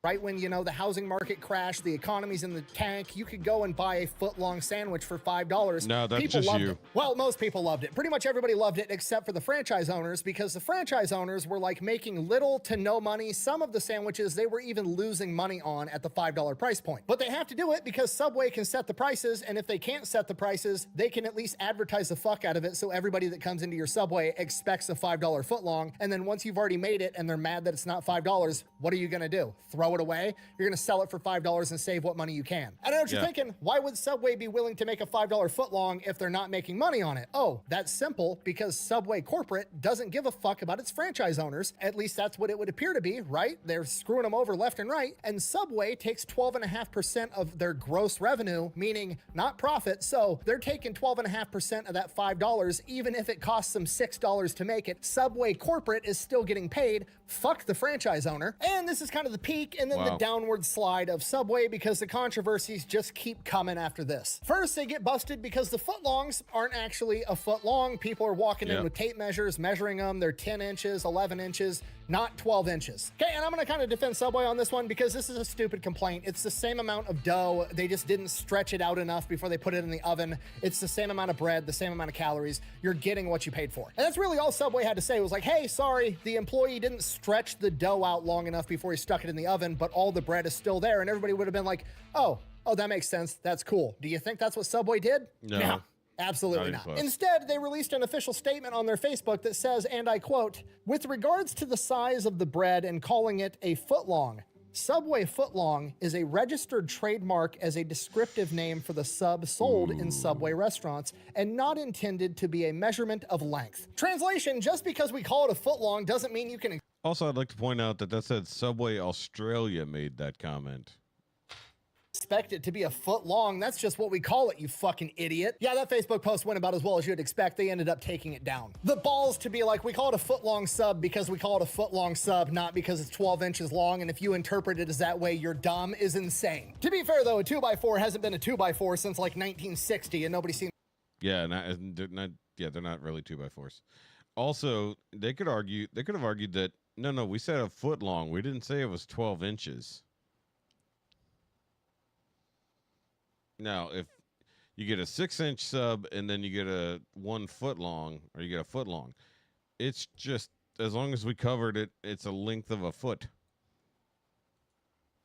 Right when, you know, the housing market crashed, the economy's in the tank, you could go and buy a foot-long sandwich for $5. No, that's people just loved you. it. Well, most people loved it. Pretty much everybody loved it except for the franchise owners, because the franchise owners were like making little to no money. Some of the sandwiches they were even losing money on at the $5 price point. But they have to do it because Subway can set the prices, and if they can't set the prices, they can at least advertise the fuck out of it so everybody that comes into your Subway expects a $5 footlong. And then once you've already made it and they're mad that it's not $5, what are you gonna do? Throw it away? You're gonna sell it for $5 and save what money you can. I know what you're thinking. Why would Subway be willing to make a $5 footlong if they're not making money on it? Oh, that's simple, because Subway corporate doesn't give a fuck about its franchise owners. At least that's what it would appear to be, right? They're screwing them over left and right. And Subway takes 12.5% of their gross revenue, meaning not profit. So they're taking 12.5% of that $5, even if it costs them $6 to make it. Subway corporate is still getting paid. Fuck the franchise owner. And this is kind of the peak and then the downward slide of Subway, because the controversies just keep coming after this. First, they get busted because the footlongs aren't actually a foot long. People are walking in with tape measures, measuring them. They're 10 inches, 11 inches, not 12 inches. Okay, and I'm gonna kind of defend Subway on this one because this is a stupid complaint. It's the same amount of dough. They just didn't stretch it out enough before they put it in the oven. It's the same amount of bread, the same amount of calories. You're getting what you paid for. And that's really all Subway had to say. It was like, hey, sorry, the employee didn't stretch the dough out long enough before he stuck it in the oven, but all the bread is still there. And everybody would have been like, oh, that makes sense. That's cool. Do you think that's what Subway did? No. Absolutely not. Instead, they released an official statement on their Facebook that says, and I quote, "With regards to the size of the bread and calling it a footlong, Subway footlong is a registered trademark as a descriptive name for the sub sold in Subway restaurants and not intended to be a measurement of length." Translation, just because we call it a footlong doesn't mean you can... Also, I'd like to point out that said Subway Australia made that comment. Expect it to be a foot long. That's just what we call it, you fucking idiot. Yeah, that Facebook post went about as well as you'd expect. They ended up taking it down. The balls to be like, we call it a foot long sub because we call it a foot long sub, not because it's 12 inches long, and if you interpret it as that way, you're dumb, is insane. To be fair though, a 2x4 hasn't been a 2x4 since like 1960, and nobody's seen... Yeah, they're not really 2x4s. Also, they could have argued that, no, we said a foot long. We didn't say it was 12 inches. Now, if you get a 6-inch sub and then you get a 1 foot long, or you get a foot long, it's just, as long as we covered it, it's a length of a foot.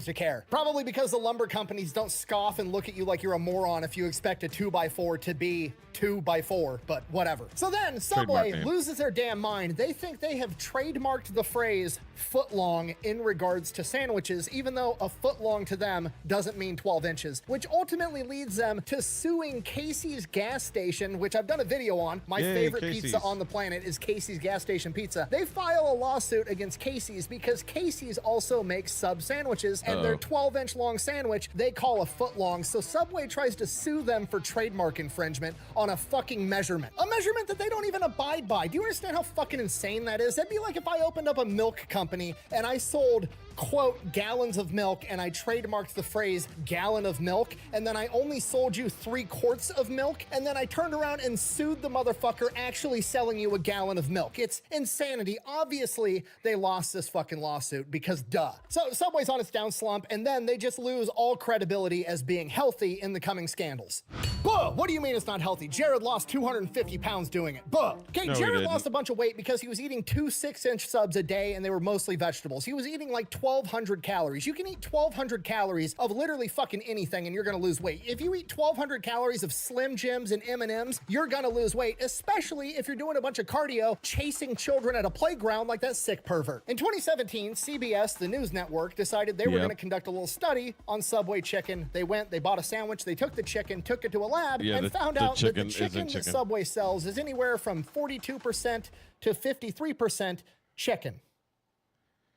To care. Probably because the lumber companies don't scoff and look at you like you're a moron if you expect a 2x4 to be 2x4, but whatever. So then Subway loses their damn mind. They think they have trademarked the phrase footlong in regards to sandwiches, even though a footlong to them doesn't mean 12 inches, which ultimately leads them to suing Casey's gas station, which I've done a video on. My favorite pizza on the planet is Casey's gas station pizza. They file a lawsuit against Casey's because Casey's also makes sub sandwiches, and their 12-inch long sandwich they call a foot long. So Subway tries to sue them for trademark infringement on a fucking measurement. A measurement that they don't even abide by. Do you understand how fucking insane that is? That'd be like if I opened up a milk company and I sold, quote, gallons of milk, and I trademarked the phrase gallon of milk, and then I only sold you 3 quarts of milk, and then I turned around and sued the motherfucker actually selling you a gallon of milk. It's insanity. Obviously, they lost this fucking lawsuit because duh. So Subway's on its down slump, and then they just lose all credibility as being healthy in the coming scandals. Buh! What do you mean it's not healthy? Jared lost 250 pounds doing it. Buh! Okay, no, Jared lost a bunch of weight because he was eating 2 6-inch subs a day, and they were mostly vegetables. He was eating like 1,200 calories. You can eat 1,200 calories of literally fucking anything, and you're gonna lose weight. If you eat 1,200 calories of Slim Jims and M&Ms, you're gonna lose weight, especially if you're doing a bunch of cardio, chasing children at a playground like that sick pervert. In 2017, CBS, the news network, decided they were gonna conduct a little study on Subway chicken. They went, they bought a sandwich, they took the chicken, took it to a lab, and found out that the chicken that Subway sells is anywhere from 42% to 53% chicken.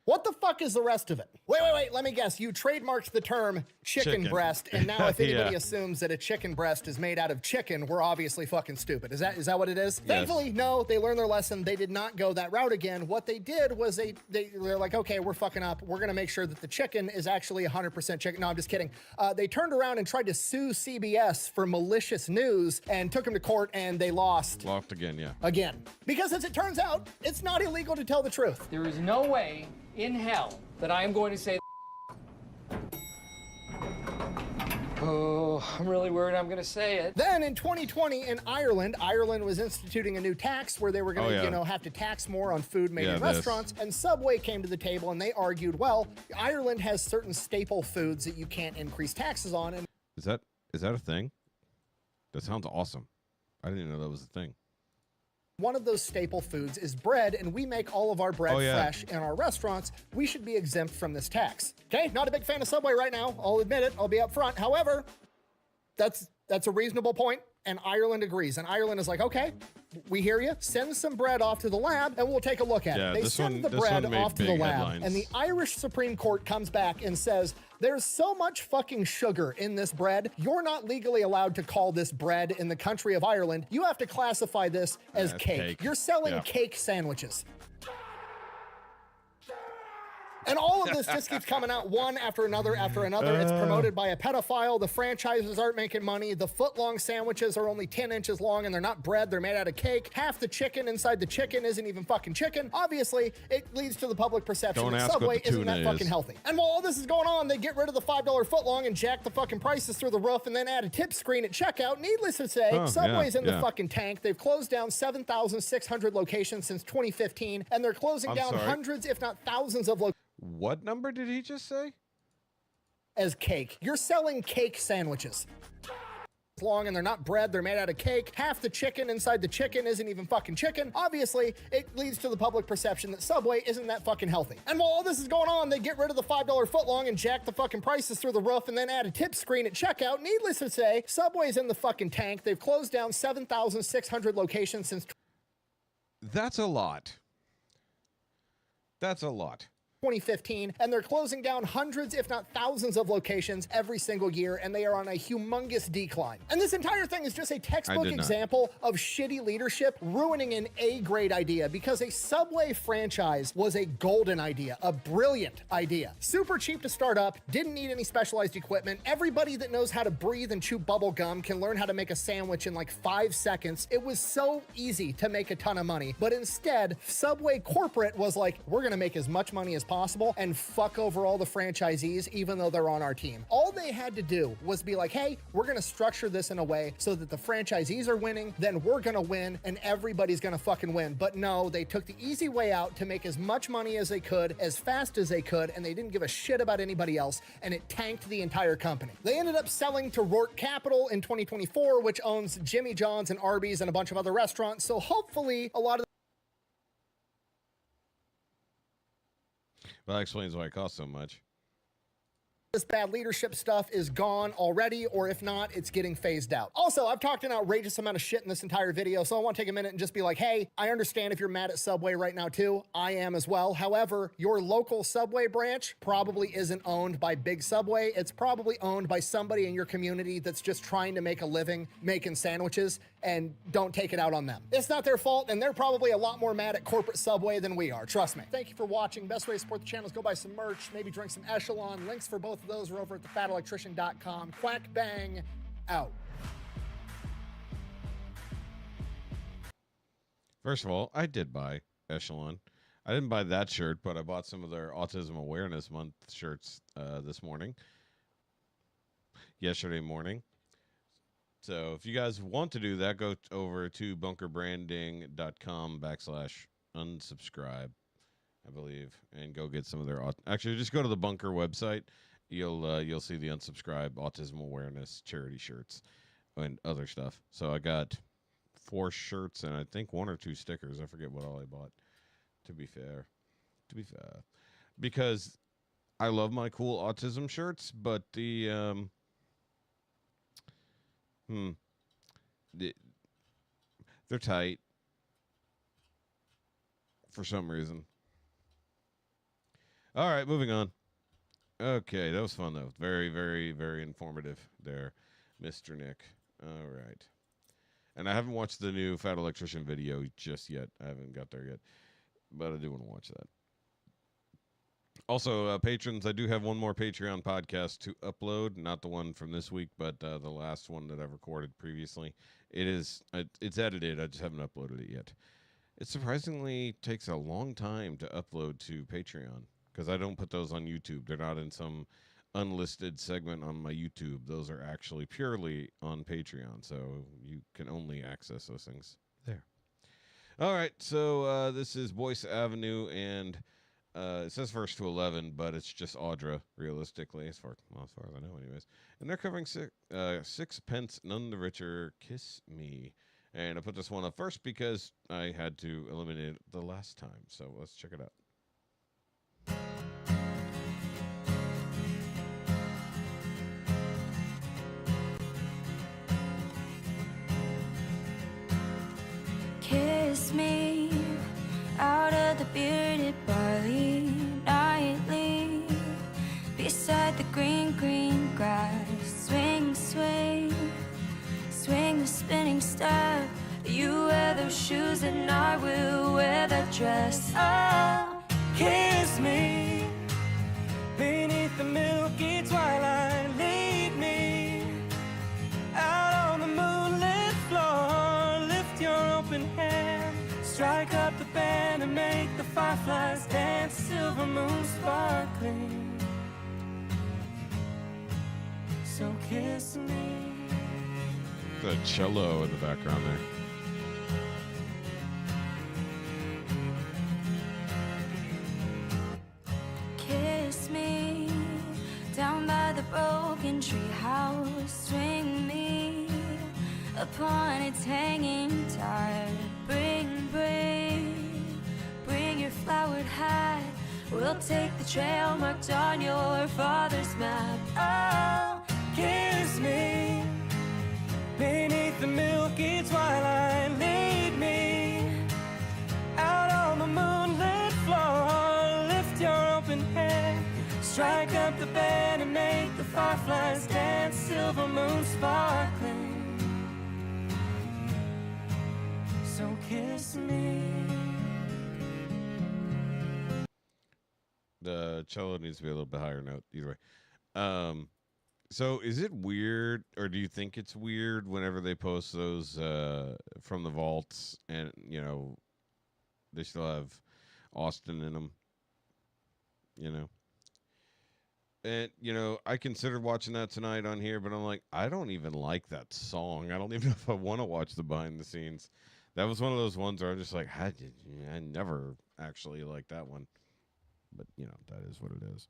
What the fuck is the rest of it? Wait, let me guess. You trademarked the term chicken breast, and now if anybody assumes that a chicken breast is made out of chicken, we're obviously fucking stupid. Is that what it is? Yes. Thankfully, no, they learned their lesson. They did not go that route again. What they did was they're like, okay, we're fucking up. We're gonna make sure that the chicken is actually 100% chicken. No, I'm just kidding. They turned around and tried to sue CBS for malicious news and took them to court, and they lost. Lost again, yeah. Again. Because as it turns out, it's not illegal to tell the truth. There is no way in hell that I am going to say Oh, I'm really worried I'm gonna say it. Then in 2020 in Ireland was instituting a new tax where they were going to, have to tax more on food made in restaurants. And Subway came to the table and they argued, well, Ireland has certain staple foods that you can't increase taxes on. And is that a thing? That sounds awesome. I didn't know that was a thing. One of those staple foods is bread, and we make all of our bread fresh in our restaurants. We should be exempt from this tax. Okay, not a big fan of Subway right now. I'll admit it. I'll be up front. However, that's a reasonable point, and Ireland agrees. And Ireland is like, okay, we hear you. Send some bread off to the lab, and we'll take a look at it. They send the bread off to the lab, and the Irish Supreme Court comes back and says, there's so much fucking sugar in this bread, you're not legally allowed to call this bread in the country of Ireland. You have to classify this as cake. You're selling cake sandwiches. And all of this just keeps coming out one after another after another. It's promoted by a pedophile. The franchises aren't making money. The foot-long sandwiches are only 10 inches long, and they're not bread. They're made out of cake. Half the chicken inside the chicken isn't even fucking chicken. Obviously, it leads to the public perception that Subway isn't that fucking healthy. And while all this is going on, they get rid of the $5 foot-long and jack the fucking prices through the roof and then add a tip screen at checkout. Needless to say, Subway's in the fucking tank. They've closed down 7,600 locations since 2015, and they're closing down hundreds, if not thousands of locations. What number did he just say? As cake. You're selling cake sandwiches. Long, and they're not bread. They're made out of cake. Half the chicken inside the chicken isn't even fucking chicken. Obviously, it leads to the public perception that Subway isn't that fucking healthy. And while all this is going on, they get rid of the $5 footlong and jack the fucking prices through the roof and then add a tip screen at checkout. Needless to say, Subway's in the fucking tank. They've closed down 7,600 locations since... That's a lot. That's a lot. 2015, and they're closing down hundreds, if not thousands of locations every single year, and they are on a humongous decline. And this entire thing is just a textbook example of shitty leadership ruining an A-grade idea, because a Subway franchise was a golden idea, a brilliant idea. Super cheap to start up, didn't need any specialized equipment. Everybody that knows how to breathe and chew bubble gum can learn how to make a sandwich in like 5 seconds. It was so easy to make a ton of money, but instead, Subway corporate was like, we're gonna make as much money as possible and fuck over all the franchisees, even though they're on our team. All they had to do was be like, hey, we're gonna structure this in a way so that the franchisees are winning, then we're gonna win, and everybody's gonna fucking win. But no, they took the easy way out to make as much money as they could, as fast as they could, and they didn't give a shit about anybody else, and it tanked the entire company. They ended up selling to Rourke Capital in 2024, which owns Jimmy John's and Arby's and a bunch of other restaurants, so hopefully a lot of Well, that explains why it costs so much. this bad leadership stuff is gone already, or if not, it's getting phased out. Also, I've talked an outrageous amount of shit in this entire video, so I want to take a minute and just be like, hey, I understand if you're mad at Subway right now too. I am as well. However, your local Subway branch probably isn't owned by Big Subway. It's probably owned by somebody in your community that's just trying to make a living making sandwiches, and don't take it out on them. It's not their fault, and they're probably a lot more mad at corporate Subway than we are, trust me. Thank you for watching. Best way to support the channel is go buy some merch, maybe drink some Echelon. Links for both of those are over at thefatelectrician.com. Quack bang out. First of all, I did buy Echelon. I didn't buy that shirt, but I bought some of their Autism Awareness Month shirts this morning. Yesterday morning. So if you guys want to do that, go over to bunkerbranding.com/unsubscribe, I believe, and go get some of their actually just go to the Bunker website. You'll see the unsubscribe autism awareness charity shirts and other stuff. So I got 4 shirts and I think 1 or 2 stickers. I forget what all I bought. To be fair, because I love my cool autism shirts, but they're tight for some reason. All right, moving on. Okay, that was fun, though. Very, very, very informative there, Mr. Nick. All right. And I haven't watched the new Fat Electrician video just yet. I haven't got there yet, but I do want to watch that. Also, patrons, I do have one more Patreon podcast to upload. Not the one from this week, but the last one that I've recorded previously. It's edited. I just haven't uploaded it yet. It surprisingly takes a long time to upload to Patreon, because I don't put those on YouTube. They're not in some unlisted segment on my YouTube. Those are actually purely on Patreon, so you can only access those things there. All right, so this is Boyce Avenue, and it says First to 11, but it's just Audra, realistically, as far as I know, anyways. And they're covering Sixpence None the Richer, Kiss Me. And I put this one up first because I had to eliminate it the last time, so let's check it out. Kiss me out of the bearded barley nightly, beside the green, green grass. Swing, swing, swing the spinning step. You wear those shoes and I will wear that dress. Oh, kiss me beneath the milky twilight. Lead me out on the moonlit floor. Lift your open hand, strike up the band and make the fireflies dance. Silver moon sparkling, so kiss me. The cello in the background there. Kiss me down by the broken tree house. Swing me upon its hanging tide. Bring your flowered hat. We'll take the trail marked on your father's map. Oh, kiss me beneath the milky twilight. Lead me out on the moonlit floor. Lift your open hand, strike up the band and make the fireflies dance. Silver moon sparkling, so kiss me. The cello needs to be a little bit higher note, either way. So is it weird, or do you think it's weird whenever they post those from the vaults and, you know, they still have Austin in them, you know? And, you know, I considered watching that tonight on here, but I'm like, I don't even like that song. I don't even know if I want to watch the behind the scenes. That was one of those ones where I'm just like, I never actually liked that one. But, you know, that is what it is.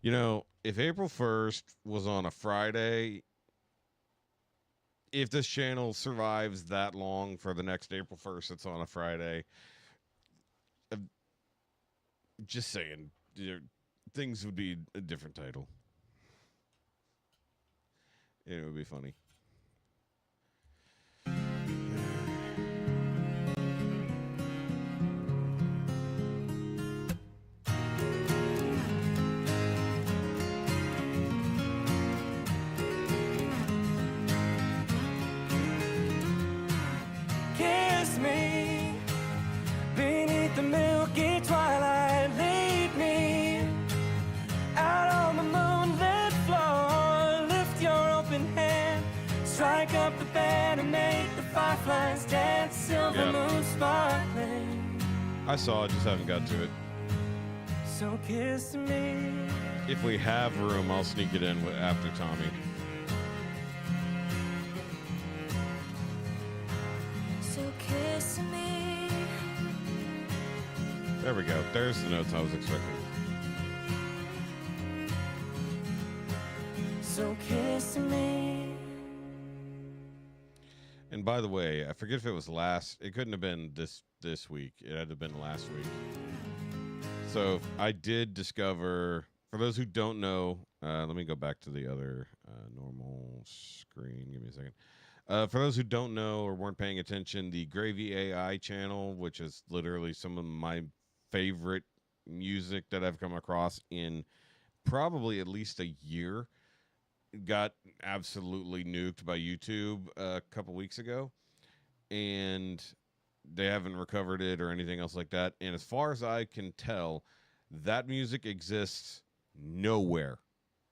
You know, if April 1st was on a Friday, if this channel survives that long for the next April 1st, it's on a Friday. Just saying, things would be a different title. It would be funny. Kiss me beneath the milky twilight. Lead me out on the moonlit floor. Lift your open hand, strike up the band and make the fireflies dance. Silver moon sparkling. I saw it, just haven't got to it. So kiss me. If we have room, I'll sneak it in after Tommy. So kiss me. There we go. There's the notes I was expecting. So kiss me. And by the way, I forget if it was it couldn't have been this week. It had to have been last week. So I did discover, for those who don't know, let me go back to the other normal screen. Give me a second. For those who don't know or weren't paying attention, the Gravy AI channel, which is literally some of my favorite music that I've come across in probably at least a year, got absolutely nuked by YouTube a couple weeks ago, and they haven't recovered it or anything else like that. And as far as I can tell, that music exists nowhere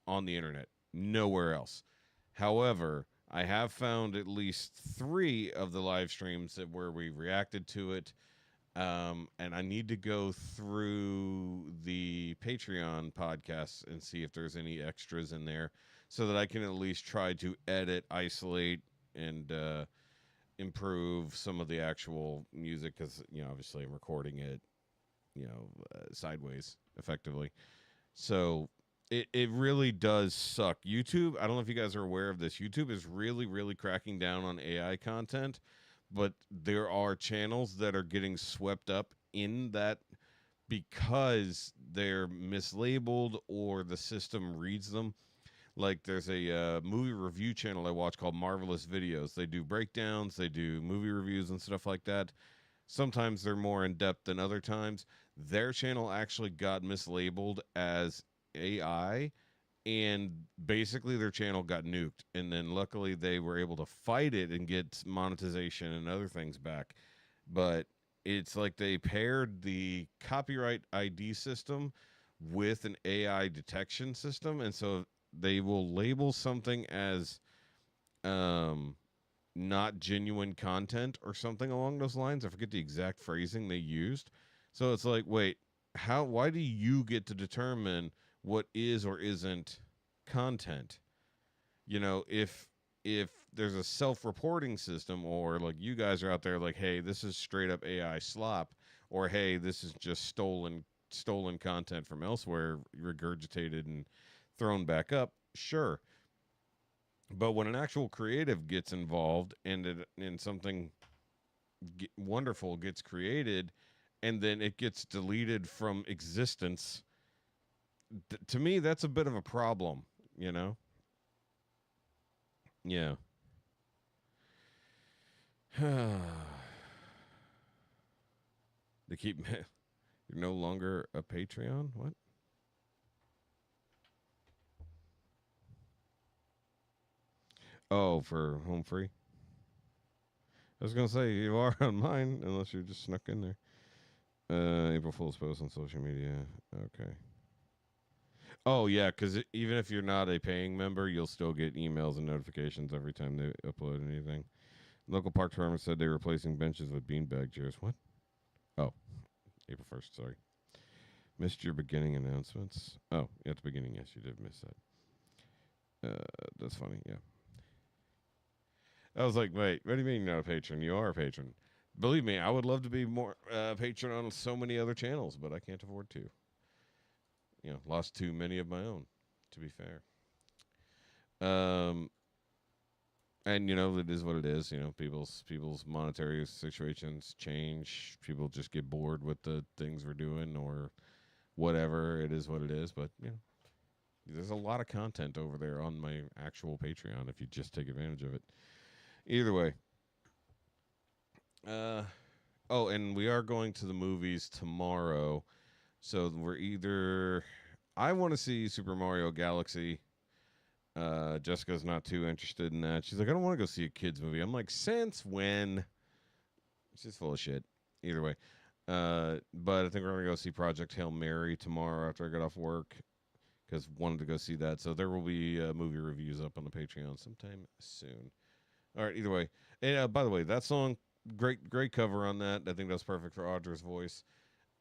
on the internet, nowhere else. However, I have found at least 3 of the live streams where we reacted to it And I need to go through the Patreon podcasts and see if there's any extras in there so that I can at least try to edit, isolate, and improve some of the actual music because, obviously I'm recording it, sideways effectively. So it really does suck. YouTube, I don't know if you guys are aware of this. YouTube is really, really cracking down on AI content, but there are channels that are getting swept up in that because they're mislabeled or the system reads them. Like there's a movie review channel I watch called Marvelous Videos. They do breakdowns, they do movie reviews and stuff like that. Sometimes they're more in depth than other times. Their channel actually got mislabeled as AI, and basically their channel got nuked. And then luckily they were able to fight it and get monetization and other things back. But it's like they paired the copyright ID system with an AI detection system, and so they will label something as not genuine content or something along those lines. I forget the exact phrasing they used. So it's like, wait, why do you get to determine what is or isn't content? If there's a self-reporting system, or like you guys are out there like, hey, this is straight up AI slop, or hey, this is just stolen content from elsewhere, regurgitated and thrown back up, sure. But when an actual creative gets involved and something wonderful gets created and then it gets deleted from existence, to me that's a bit of a problem, Yeah. They keep you're no longer a Patreon? What? Oh, for Home Free? I was going to say, you are on mine, unless you just snuck in there. April Fool's post on social media. Okay. Oh, yeah, because even if you're not a paying member, you'll still get emails and notifications every time they upload anything. Local park department said they're replacing benches with beanbag chairs. What? Oh, April 1st, sorry. Missed your beginning announcements. Oh, at the beginning, yes, you did miss that. That's funny, yeah. I was like, wait, what do you mean you're not a patron? You are a patron. Believe me, I would love to be more patron on so many other channels, but I can't afford to. Lost too many of my own, to be fair. And, it is what it is. People's monetary situations change. People just get bored with the things we're doing or whatever. It is what it is. But, there's a lot of content over there on my actual Patreon if you just take advantage of it. Either way. Oh, and we are going to the movies tomorrow. So we're either... I want to see Super Mario Galaxy. Jessica's not too interested in that. She's like, I don't want to go see a kid's movie. I'm like, since when? She's full of shit. Either way. But I think we're going to go see Project Hail Mary tomorrow after I get off work. Because wanted to go see that. So there will be movie reviews up on the Patreon sometime soon. All right, either way. And by the way, that song, great cover on that. I think that's perfect for Audra's voice.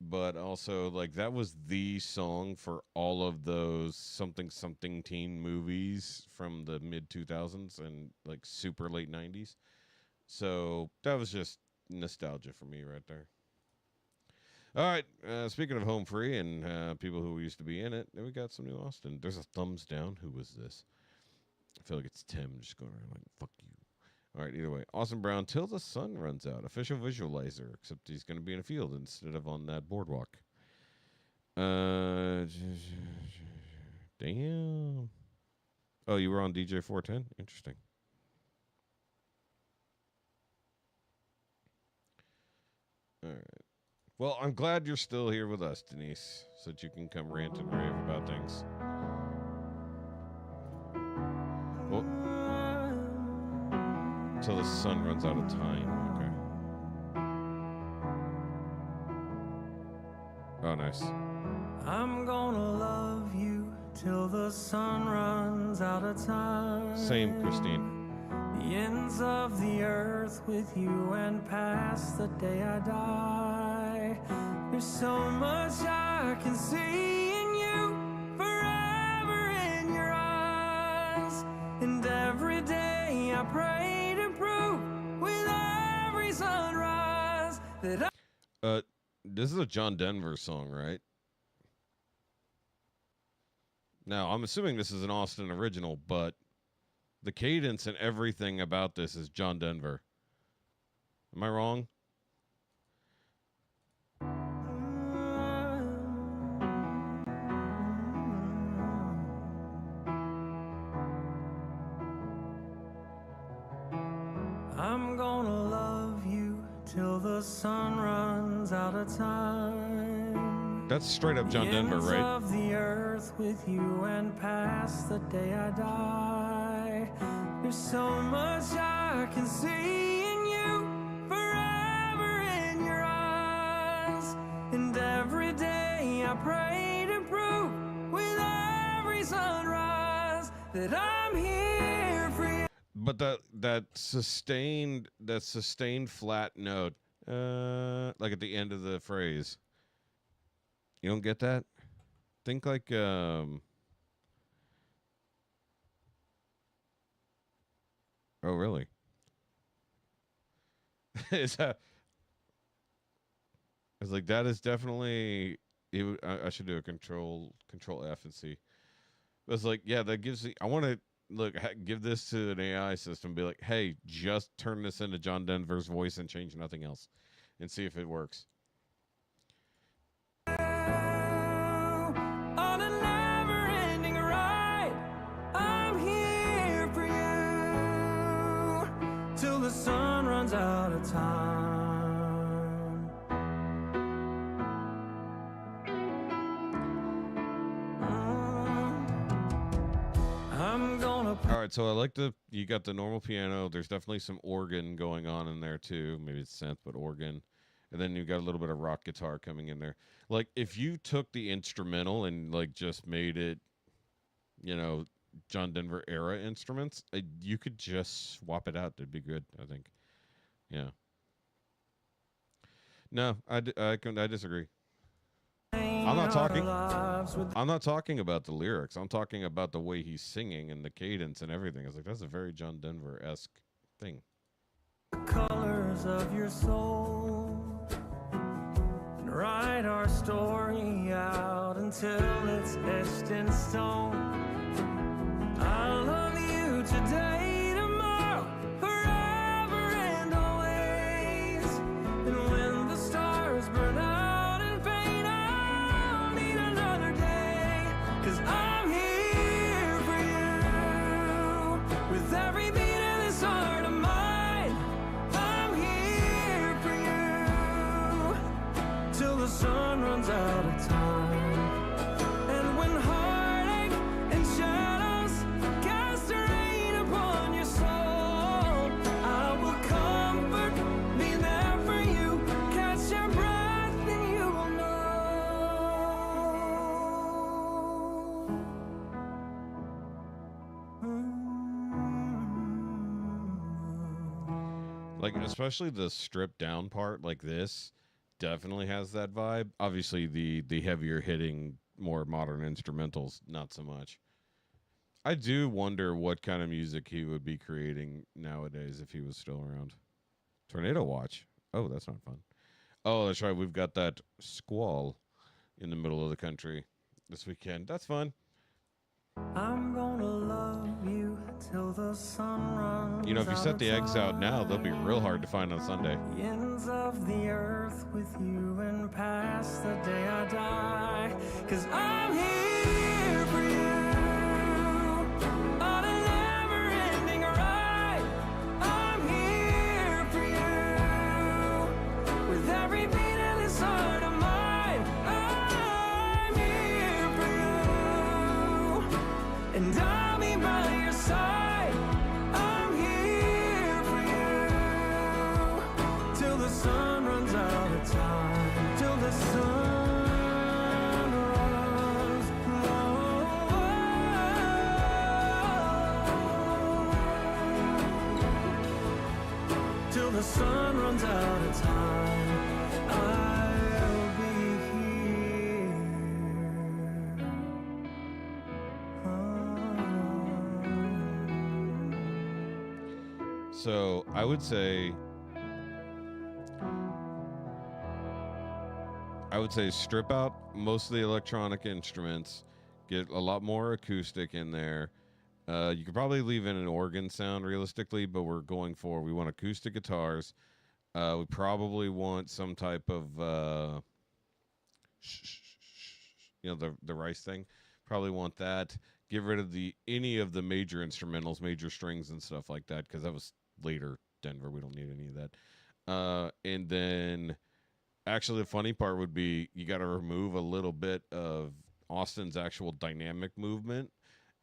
But also, like, that was the song for all of those something teen movies from the mid-2000s and, like, super late 90s. So that was just nostalgia for me right there. All right, speaking of Home Free and people who used to be in it, we got some new Austin. There's a thumbs down. Who was this? I feel like it's Tim just going around like, fuck you. All right, either way. Austin Brown, Till the Sun Runs Out. Official visualizer, except he's going to be in a field instead of on that boardwalk. Damn. Oh, you were on DJ 410? Interesting. All right. Well, I'm glad you're still here with us, Denise, so that you can come rant and rave about things. Well, till the sun runs out of time. Okay. Oh, nice. I'm gonna love you till the sun runs out of time. Same, Christine. The ends of the earth with you and past the day I die. There's so much I can see in you, forever in your eyes. And every day I pray to prove with every sunrise that this is a John Denver song, right? Now, I'm assuming this is an Austin original, but the cadence and everything about this is John Denver. Am I wrong? I'm gonna love you till the sun runs out of time. That's straight up John Denver, right? Of the earth with you and past the day I die. There's so much I can see in you, forever in your eyes. And every day I pray to prove with every sunrise that I'm here for you. But that sustained flat note, like at the end of the phrase. You don't get that? Think like oh really? Is that? It's like that is definitely. I should do a control F and see. It's like, yeah, that gives me. I want to give this to an AI system. Be like, hey, just turn this into John Denver's voice and change nothing else, and see if it works. On a never-ending ride, I'm here for you till the sun runs out of time. I'm gonna. All right, so I like you got the normal piano. There's definitely some organ going on in there too. Maybe it's synth, but organ. And then you got a little bit of rock guitar coming in there. Like, if you took the instrumental and, like, just made it, you know, John Denver era instruments, you could just swap it out. It'd be good, I think. Yeah. No, I disagree. I'm not talking about the lyrics. I'm talking about the way he's singing and the cadence and everything. I was like, that's a very John Denver-esque thing. Colors of your soul, and write our story out until it's etched in stone. I love you today, tomorrow, forever and always. And when the stars burn out and fade, I'll need another day, 'cause I'm here for you with every beat of this heart of mine. Till the sun runs out of time. And when heartache and shadows cast a rain upon your soul, I will comfort, be there for you, catch your breath and you will know. Like, especially the stripped down part like this definitely has that vibe. Obviously, the heavier hitting, more modern instrumentals, not so much. I do wonder what kind of music he would be creating nowadays if he was still around. Tornado Watch. Oh, that's not fun. Oh, that's right. We've got that squall in the middle of the country this weekend. That's fun. I'm gonna love you till the sun runs. You know, if you set the eggs out now, they'll be real hard to find on Sunday. The ends of the earth with you and past the day I die. 'Cause I'm here for you on a never-ending ride. I'm here for you with every beat of this heart of mine. I'm here for you, and I'll be by your side. I'm here for you till the sun runs out of time. Till the sun runs low. Till the sun runs out of time. I'll be So I would say strip out most of the electronic instruments, get a lot more acoustic in there. You could probably leave in an organ sound realistically, but we want acoustic guitars. We probably want some type of the rice thing. Probably want that. Get rid of any of the major instrumentals, major strings and stuff like that, because that was later Denver. We don't need any of that. And then actually the funny part would be you got to remove a little bit of Austin's actual dynamic movement,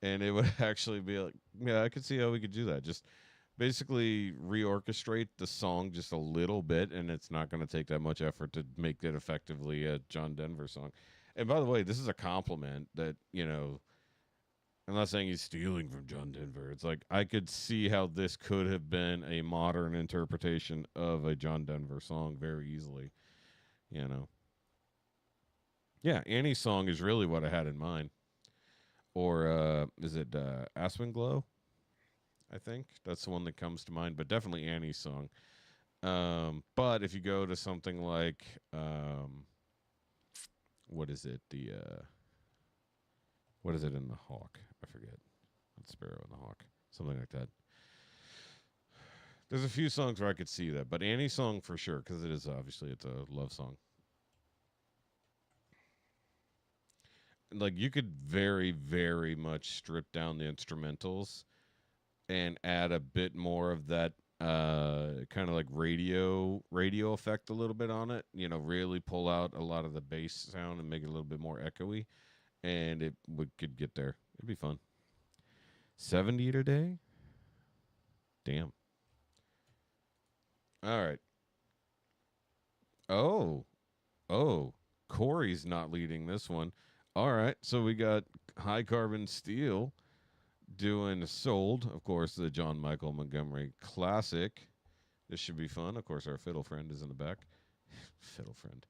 and it would actually be like, yeah, I could see how we could do that. Just basically reorchestrate the song just a little bit, and it's not going to take that much effort to make it effectively a John Denver song. And by the way, this is a compliment that, I'm not saying he's stealing from John Denver. It's like I could see how this could have been a modern interpretation of a John Denver song very easily, Yeah, Annie's song is really what I had in mind. Or is it Aspen Glow? I think that's the one that comes to mind, but definitely Annie's song. But if you go to something like, what is it? What is it in the Hawk? I forget. It's Sparrow and the Hawk. Something like that. There's a few songs where I could see that, but Annie's song for sure, because it's a love song. Like, you could very, very much strip down the instrumentals and add a bit more of that kind of like radio effect a little bit on it. Really pull out a lot of the bass sound and make it a little bit more echoey, and it could get there. It'd be fun. 70 today? Damn. All right. Oh, Corey's not leading this one. All right, so we got High Carbon Steel doing Sold, of course, the John Michael Montgomery classic. This should be fun. Of course, our fiddle friend is in the back. Fiddle friend.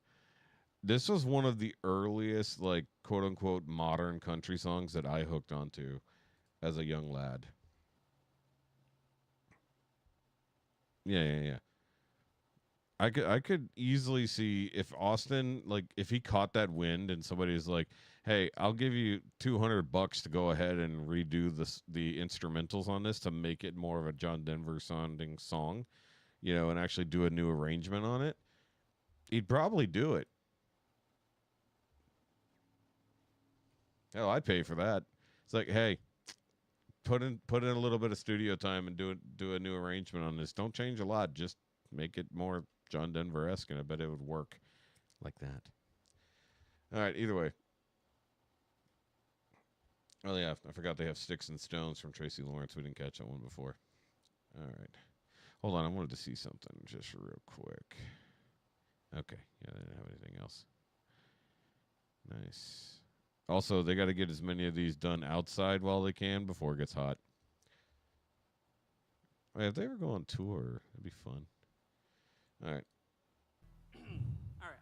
This was one of the earliest, like, quote-unquote, modern country songs that I hooked onto as a young lad. Yeah. I could easily see if Austin, like, if he caught that wind and somebody's like, hey, I'll give you $200 to go ahead and redo the instrumentals on this to make it more of a John Denver sounding song, and actually do a new arrangement on it, he'd probably do it. Hell, I'd pay for that. It's like, hey, put in a little bit of studio time and do a new arrangement on this. Don't change a lot, just make it more John Denver-esque, and I bet it would work like that. All right, either way. Oh, yeah, I forgot they have Sticks and Stones from Tracy Lawrence. We didn't catch that one before. All right. Hold on, I wanted to see something just real quick. Okay, yeah, they didn't have anything else. Nice. Also, they got to get as many of these done outside while they can before it gets hot. Wait, if they ever go on tour, that'd be fun. All right. All right.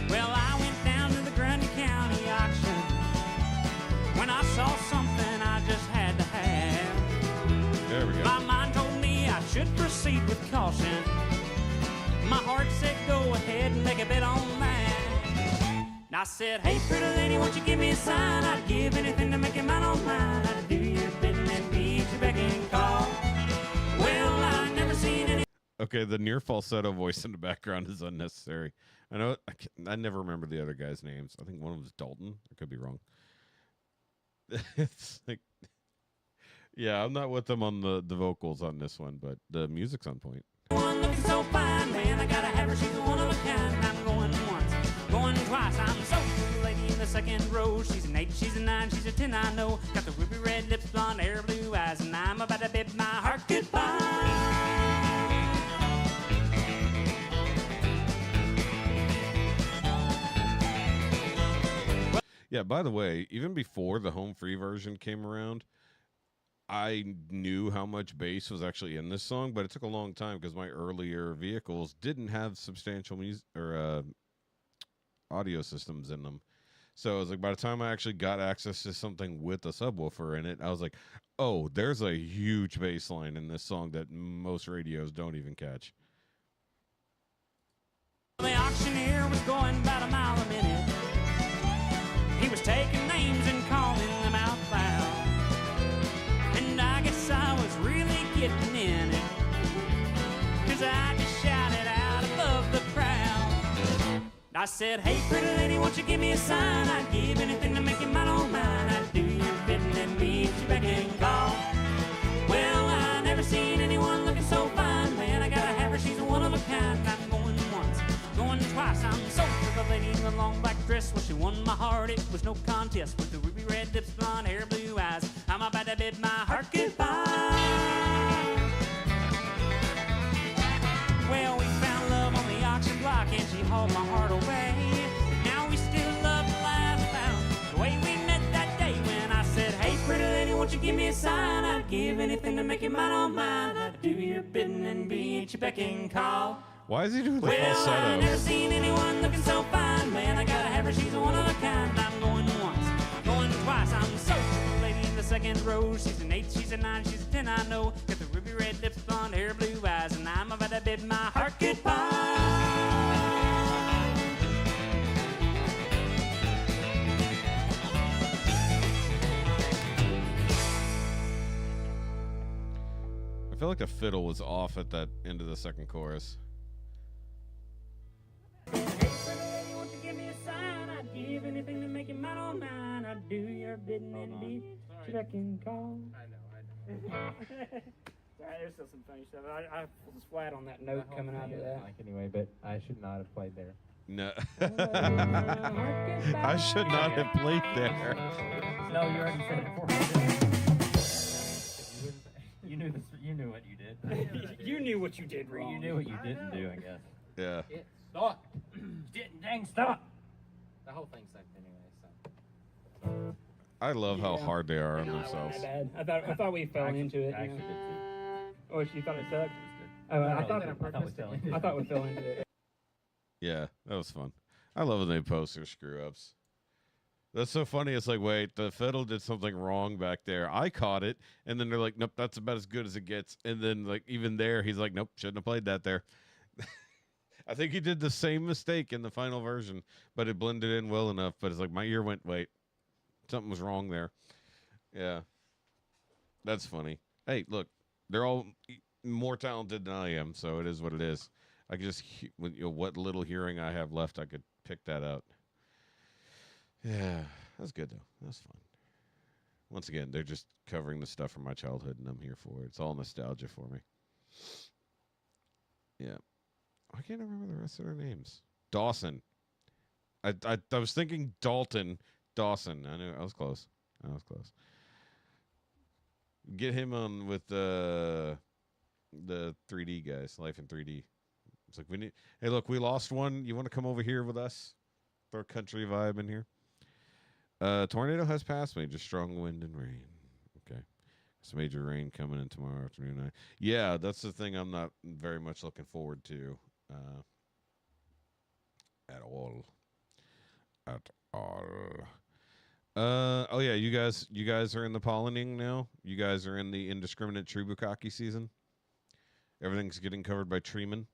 Well, I went down to the Grundy County auction when I saw something I just had to have. There we go. My mind told me I should proceed with caution. My heart said go ahead and make a bet on that. I said, hey, pretty lady, won't you give me a sign? I'd give anything to make you mine on mine. I'd do your bidding and be at your beck and call. Well, I never seen any. Okay, the near falsetto voice in the background is unnecessary. I know. I never remember the other guys' names. I think one of them was Dalton. I could be wrong. It's like, yeah, I'm not with them on the vocals on this one, but the music's on point. One looking so fine, man, I gotta have her. She's the one of a kind. I'm going once, going twice. I'm so lady in the second row. She's an 8, she's a 9, she's a 10. I know. Got the ruby red lips, blonde hair, blue eyes, and I'm about to bid my heart goodbye. Yeah, by the way, even before the home free version came around, I knew how much bass was actually in this song, but it took a long time because my earlier vehicles didn't have substantial music or audio systems in them. So it was like by the time I actually got access to something with a subwoofer in it, I was like, oh, there's a huge bass line in this song that most radios don't even catch. The auctioneer was going about a mile a minute. He was taking names and calling them out loud. And I guess I was really getting in it, 'cause I just shouted out above the crowd. I said, hey, pretty lady, won't you give me a sign? I'd give anything to make you mine, oh mine. I'd do your bidding and meet you back and call. Well, I never seen anyone looking so fine. Man, I gotta have her, she's one of a kind. I'm going once, going twice. I'm sold for the lady in the long black dress. Well, she won my heart, it was no contest. With the ruby red lips, blonde hair, blue eyes, I'm about to bid my heart goodbye. Well, we found love on the auction block, and she hauled my heart away. Now we still love to laugh about the way we met that day when I said, hey, pretty lady, won't you give me a sign? I'd give anything to make you mine, oh mine. I'd do your bidding and be at your beck and call. Why is he doing the Well, falsetto? I've never seen anyone looking so fine. Man, I gotta have her, she's one of a kind. I'm going once, going twice. I'm so the lady in the second row. She's an 8, she's a 9, she's a 10, I know. Got the ruby red lips, blonde hair, blue eyes, and I'm about to bid my heart goodbye. I feel like the fiddle was off at that end of the second chorus. Hey, pretty lady, won't you give me a sign? I'd give anything to make you mine, oh mine. I'd do your bidding and be your beck and call. I know. There's still some funny stuff. I was flat on that note coming out of that. Anyway, but I should not have played there. No. I should not have played there. No, you already said it for me. You knew what you did. You knew what you did wrong. You knew what you didn't do, I guess. Yeah. It sucked. Didn't dang stop. The whole thing sucked anyway, so. I love how hard they are on themselves. My bad. I thought we fell into it. I actually did too. Oh, you thought it sucked? Oh, I thought we fell into it. Yeah, that was fun. I love when they post their screw ups. That's so funny. It's like, wait, the fiddle did something wrong back there. I caught it, and then they're like, nope, that's about as good as it gets. And then, like, even there, he's like, nope, shouldn't have played that there. I think he did the same mistake in the final version, but it blended in well enough. But it's like my ear went, wait, something was wrong there. Yeah, that's funny. Hey, look, they're all more talented than I am, so it is what it is. I could just, what little hearing I have left, I could pick that out. Yeah, that's good, though. That's fun. Once again, they're just covering the stuff from my childhood, and I'm here for it. It's all nostalgia for me. Yeah. I can't remember the rest of their names. Dawson. I was thinking Dalton. Dawson. I knew I was close. Get him on with the 3D guys, Life in 3D. It's like hey, look, we lost one. You want to come over here with us? Throw a country vibe in here. Tornado has passed me. Just strong wind and rain. Okay. Some major rain coming in tomorrow afternoon. Yeah, that's the thing I'm not very much looking forward to. At all. Oh yeah, you guys are in the pollinating now. You guys are in the indiscriminate tree bukkake season. Everything's getting covered by treemen.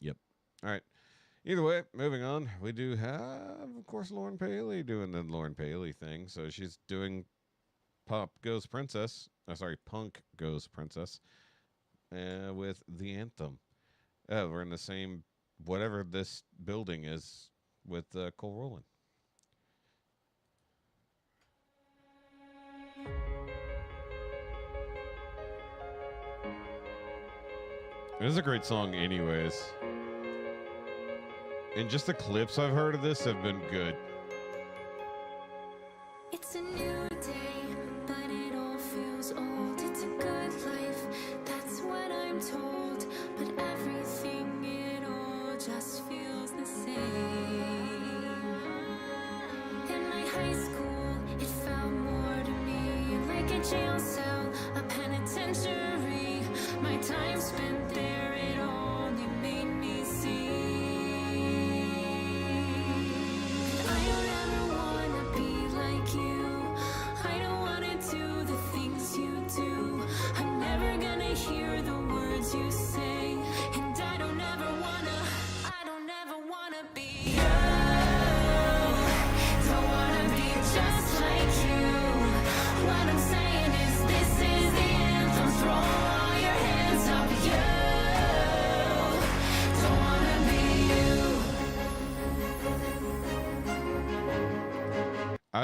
Yep. All right. Either way, moving on. We do have, of course, Lauren Paley doing the Lauren Paley thing. So she's doing Punk Goes Princess with the anthem. We're in the same, whatever this building is, with Cole Rowland. It is a great song anyways. And just the clips I've heard of this have been good. It's a new day, but it all feels old. It's a good life, that's what I'm told. But everything, it all just feels the same. In my high school, it felt more to me like a jail cell, a penitentiary. My time spent there, it only made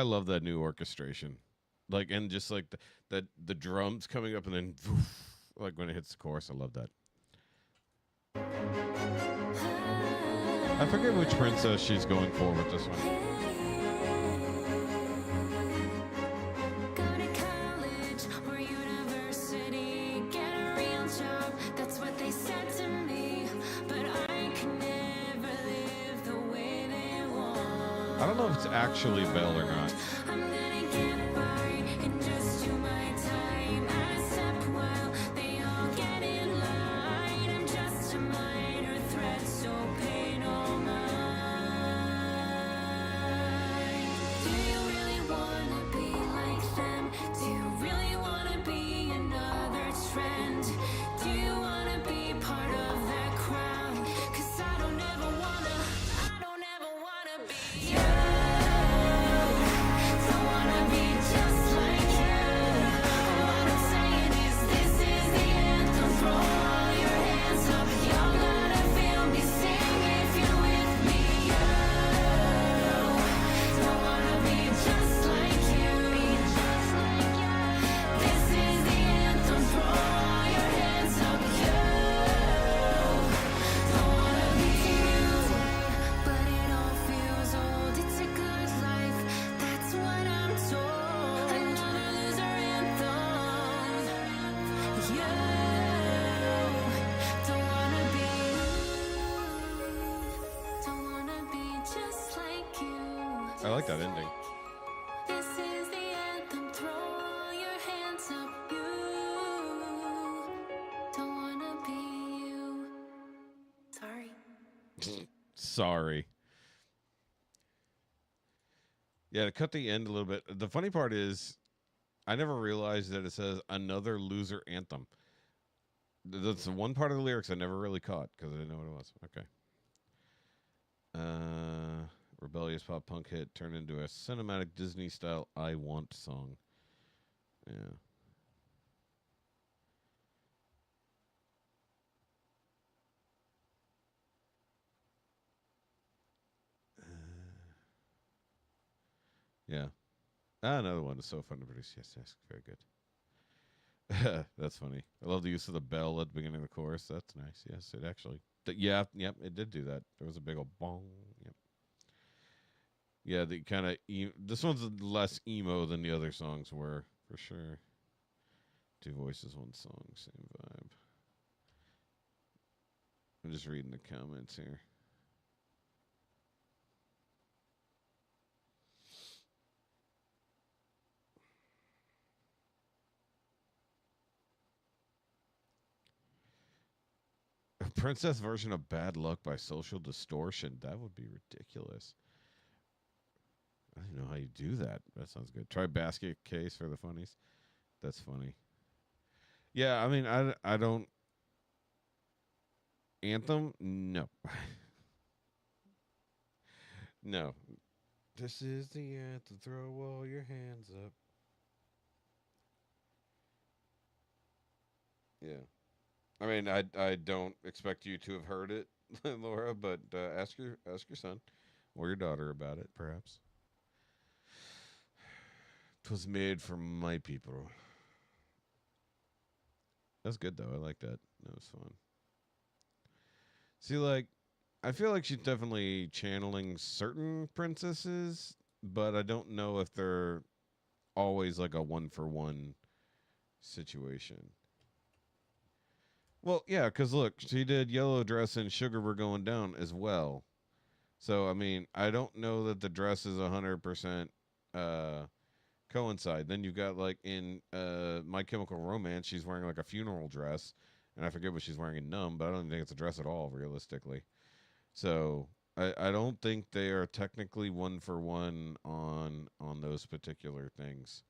love that new orchestration. Like, and just like the drums coming up and then like when it hits the chorus. I love that. I forget which princess she's going for with this one. I don't know if it's actually Belle or not. I like that ending. This is the anthem, throw your hands up, you don't wanna be you. Sorry. Sorry. Yeah, to cut the end a little bit. The funny part is, I never realized that it says another loser anthem. That's the one part of the lyrics I never really caught because I didn't know what it was. Okay. Rebellious pop punk hit turned into a cinematic Disney style I Want song. Yeah. Yeah. Another one is so fun to produce. Yes, very good. That's funny. I love the use of the bell at the beginning of the chorus. That's nice. Yes, it actually. Yep, it did do that. There was a big old bong. Yep. Yeah, the kind of this one's less emo than the other songs were, for sure. Two voices, one song, same vibe. I'm just reading the comments here. A princess version of Bad Luck by Social Distortion. That would be ridiculous. I don't know how you do that. That sounds good. Try Basket Case for the funnies. That's funny. Yeah, I mean, I don't. Anthem? No. No. This is the anthem. Throw all your hands up. Yeah. I mean, I don't expect you to have heard it, Laura, but ask your son or your daughter about it, perhaps. 'Twas made for my people. That's good, though. I like that. That was fun. See, like, I feel like she's definitely channeling certain princesses, but I don't know if they're always like a one-for-one situation. Well, yeah, because look, she did Yellow Dress and Sugar We're Going Down as well. So, I mean, I don't know that the dress is 100% coincide. Then you've got, like, in My Chemical Romance, she's wearing, like, a funeral dress. And I forget what she's wearing in Numb, but I don't think it's a dress at all, realistically. So, I don't think they are technically one-for-one on those particular things.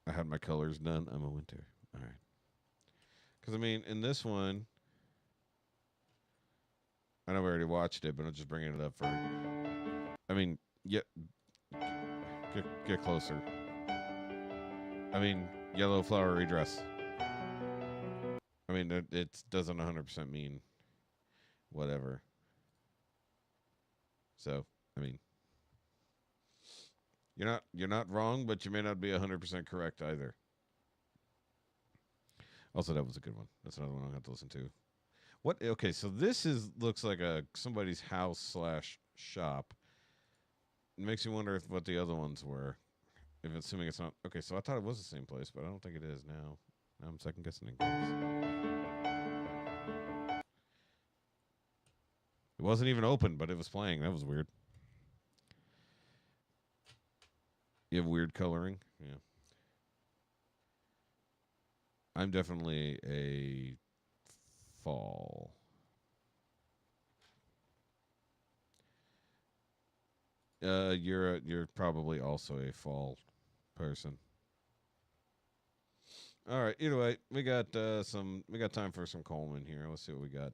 I had my colors done. I'm a winter. All right. Because, I mean, in this one, I know we already watched it, but I'm just bringing it up for, I mean, yeah, get closer. I mean, yellow flowery dress. I mean, it doesn't 100% mean whatever. So, I mean, You're not wrong, but you may not be 100% correct either. Also, that was a good one. That's another one I'll have to listen to. What? Okay, so this looks like somebody's house / shop. It makes me wonder what the other ones were. If assuming it's not. Okay, so I thought it was the same place, but I don't think it is now. Now I'm second guessing things. It wasn't even open, but it was playing. That was weird. You have weird coloring? Yeah. I'm definitely a fall. You're probably also a fall person. All right. Either way, we got time for some Coleman here. Let's see what we got.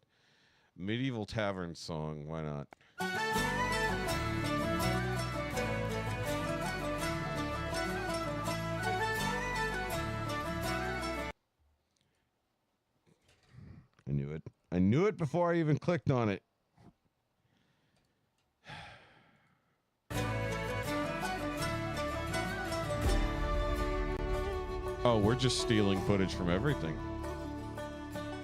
Medieval Tavern Song. Why not? I knew it. I knew it before I even clicked on it. Oh, we're just stealing footage from everything.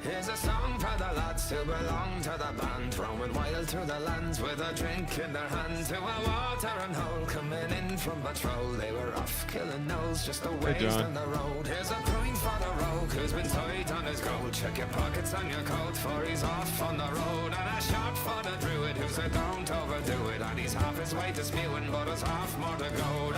Here's a song for the lads who belong to the band, roaming wild through the lands with a drink in their hand. To a watering hole coming in from patrol, they were off killing gnolls just a ways down the road. Here's a point for the rogue who's been tied on his gold. Check your pockets and your coat, for he's off on the road. And a shot for the druid who said don't overdo it, and he's half his way to spewing, but there's half more to go.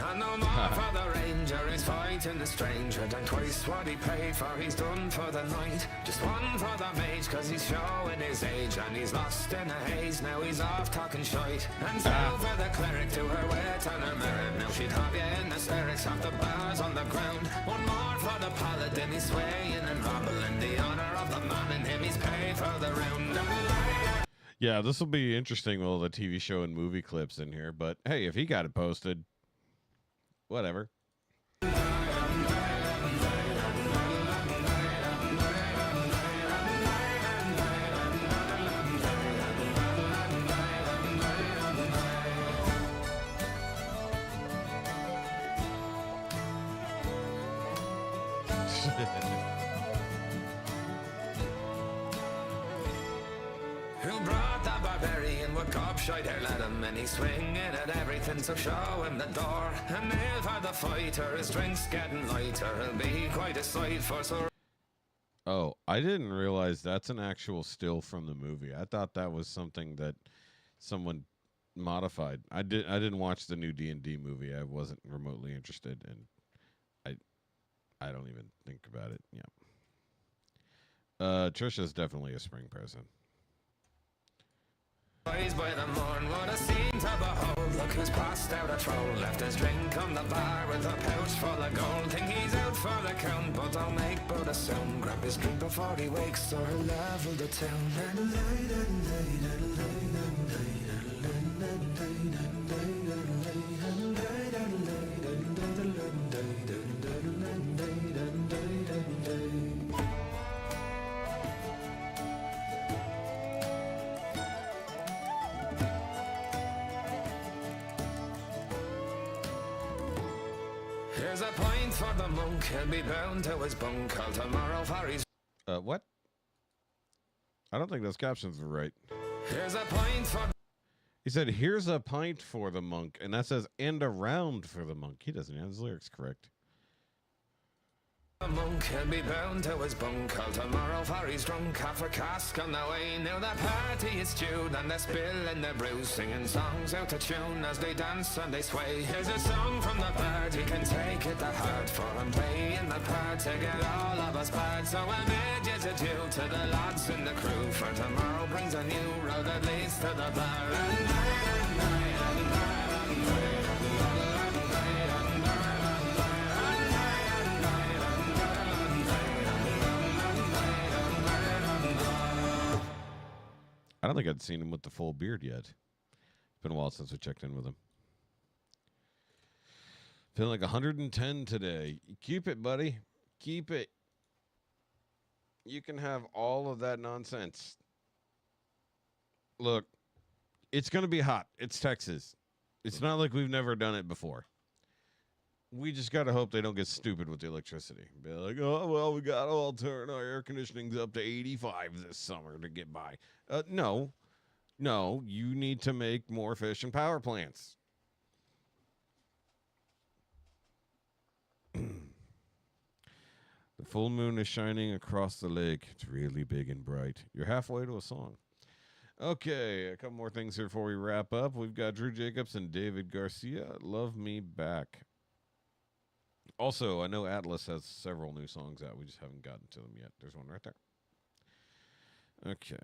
And no more for the ranger, he's fighting the stranger. Done twice what he paid for, he's done for the night. Just one for the mage, cause he's showing his age. And he's lost in a haze, now he's off talking shite. And two for the cleric, to her wit and her merit. Now she'd have you in hysterics, off the bars on the ground. One more for the paladin, he's swaying and wobbling. The honor of the man in him, he's paid for the round. Yeah, this will be interesting with all the TV show and movie clips in here. But hey, if he got it posted, whatever. Who brought the barbarian? What gobshite her let him, and he's swinging at everything, so show him the door. And nail for the fighter, his drink's getting lighter. He'll be quite a sight for so. Oh, I didn't realize that's an actual still from the movie. I thought that was something that someone modified. I didn't watch the new D&D movie. I wasn't remotely interested, and I don't even think about it. Yeah. Trisha's definitely a spring present. Boys by the morn, what a scene to behold. Look who's passed out a troll, left his drink on the bar with a pouch full of gold. Think he's out for the count, but don't make but a sound. Grab his drink before he wakes, or he'll level the town. Here's a point for the monk, he'll be bound to his bunk till tomorrow for his... What? I don't think those captions were right. Here's a point for... He said, here's a pint for the monk, and that says, and a round for the monk. He doesn't have his lyrics correct. The monk, he'll be bound to his bunk till tomorrow for he's drunk. Half a cask on the way, now the party is stewed, and they're spilling the brew, singing songs out of tune as they dance and they sway. Here's a song from the bird, he can take it to heart, for I'm playing the part to get all of us bad. So I bid you adieu to the lads in the crew, for tomorrow brings a new road that leads to the bar. I don't think I'd seen him with the full beard yet. It's been a while since we checked in with him. Feeling like 110 today. Keep it, buddy. Keep it. You can have all of that nonsense. Look, it's going to be hot. It's Texas. It's not like we've never done it before. We just got to hope they don't get stupid with the electricity. Be like, oh, well, we got to all turn our air conditionings up to 85 this summer to get by. No, you need to make more efficient power plants. The full moon is shining across the lake. It's really big and bright. You're halfway to a song. Okay, a couple more things here before we wrap up. We've got Drew Jacobs and David Garcia. Love Me Back. Also, I know Atlas has several new songs out. We just haven't gotten to them yet. There's one right there. Okay.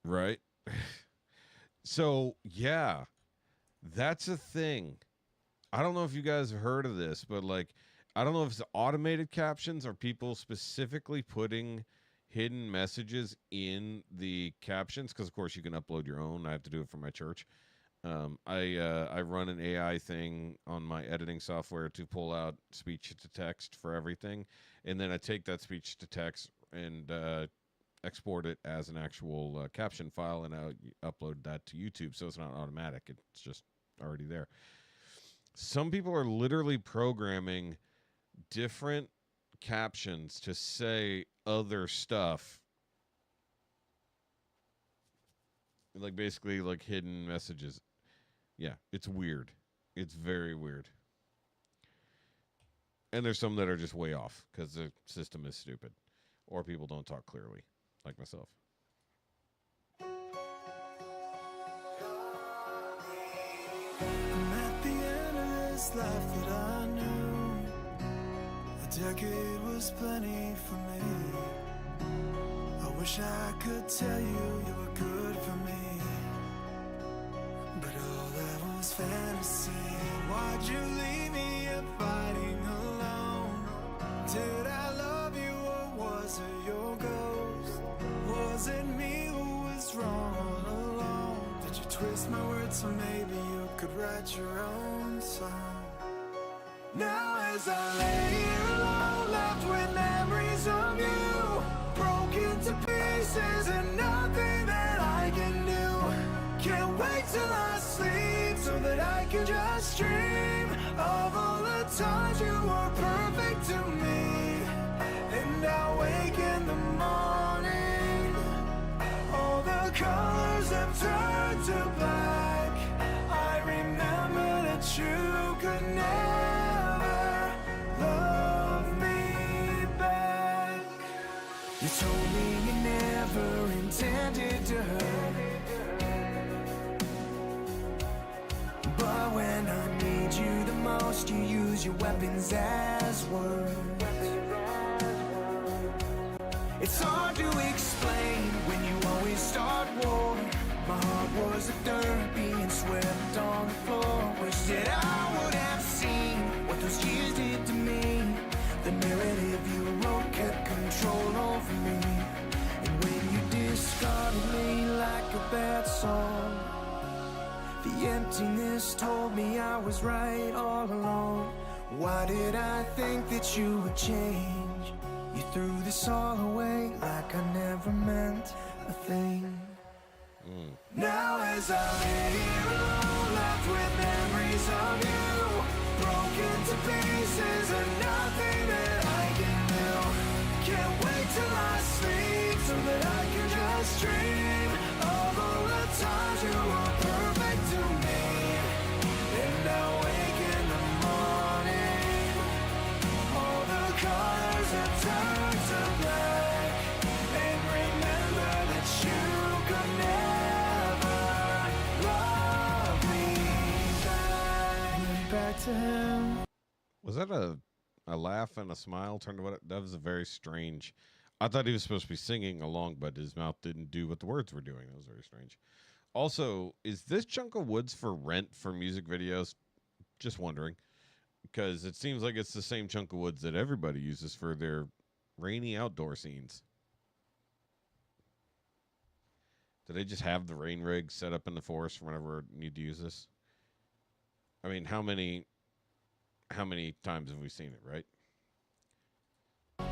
Right. So, yeah, that's a thing. I don't know if you guys have heard of this, but like, I don't know if it's automated captions or people specifically putting hidden messages in the captions. Because, of course, you can upload your own. I have to do it for my church. I run an AI thing on my editing software to pull out speech to text for everything. And then I take that speech to text and export it as an actual caption file, and I upload that to YouTube. So it's not automatic. It's just already there. Some people are literally programming different captions to say other stuff. Like basically like hidden messages. Yeah, it's weird. It's very weird. And there's some that are just way off because the system is stupid. Or people don't talk clearly, like myself. I'm at the end of this life that I knew. A decade was plenty for me. I wish I could tell you you were good for me, but all that was fantasy. Why'd you leave me here fighting alone? Did I love you or was it your ghost? Was it me who was wrong all along? Did you twist my words so maybe you could write your own song? Now as I lay here alone, left with memories of you, broken to pieces and nothing that I can do. Can't wait till I sleep so that I can just dream of all the times you were perfect to me. And I wake in the morning, all the colors have turned to black. I remember that you could never love me back. You told me you never intended to hurt, but when I need you the most, you use your weapons as words. It's hard to explain when you always start war. My heart was of dirt being swept on the floor. Wish that I would have seen what those years did to me. The narrative you wrote kept control over me, and when you discarded me like a bad song, the emptiness told me I was right all along. Why did I think that you would change? You threw this all away like I never meant a thing. Now as I lay here alone, left with memories of you, broken to pieces and nothing that I can do. Can't wait till I sleep so that I can just dream of all the times you were perfect to me. And I wake in the morning, all the colors have turned to black, and remember that you could never love me back to him. Was that a laugh and a smile turned to what? That was a very strange. I thought he was supposed to be singing along, but his mouth didn't do what the words were doing. That was very strange. Also, is this chunk of woods for rent for music videos? Just wondering, because it seems like it's the same chunk of woods that everybody uses for their rainy outdoor scenes. Do they just have the rain rig set up in the forest for whenever you need to use this? I mean, how many times have we seen it, right?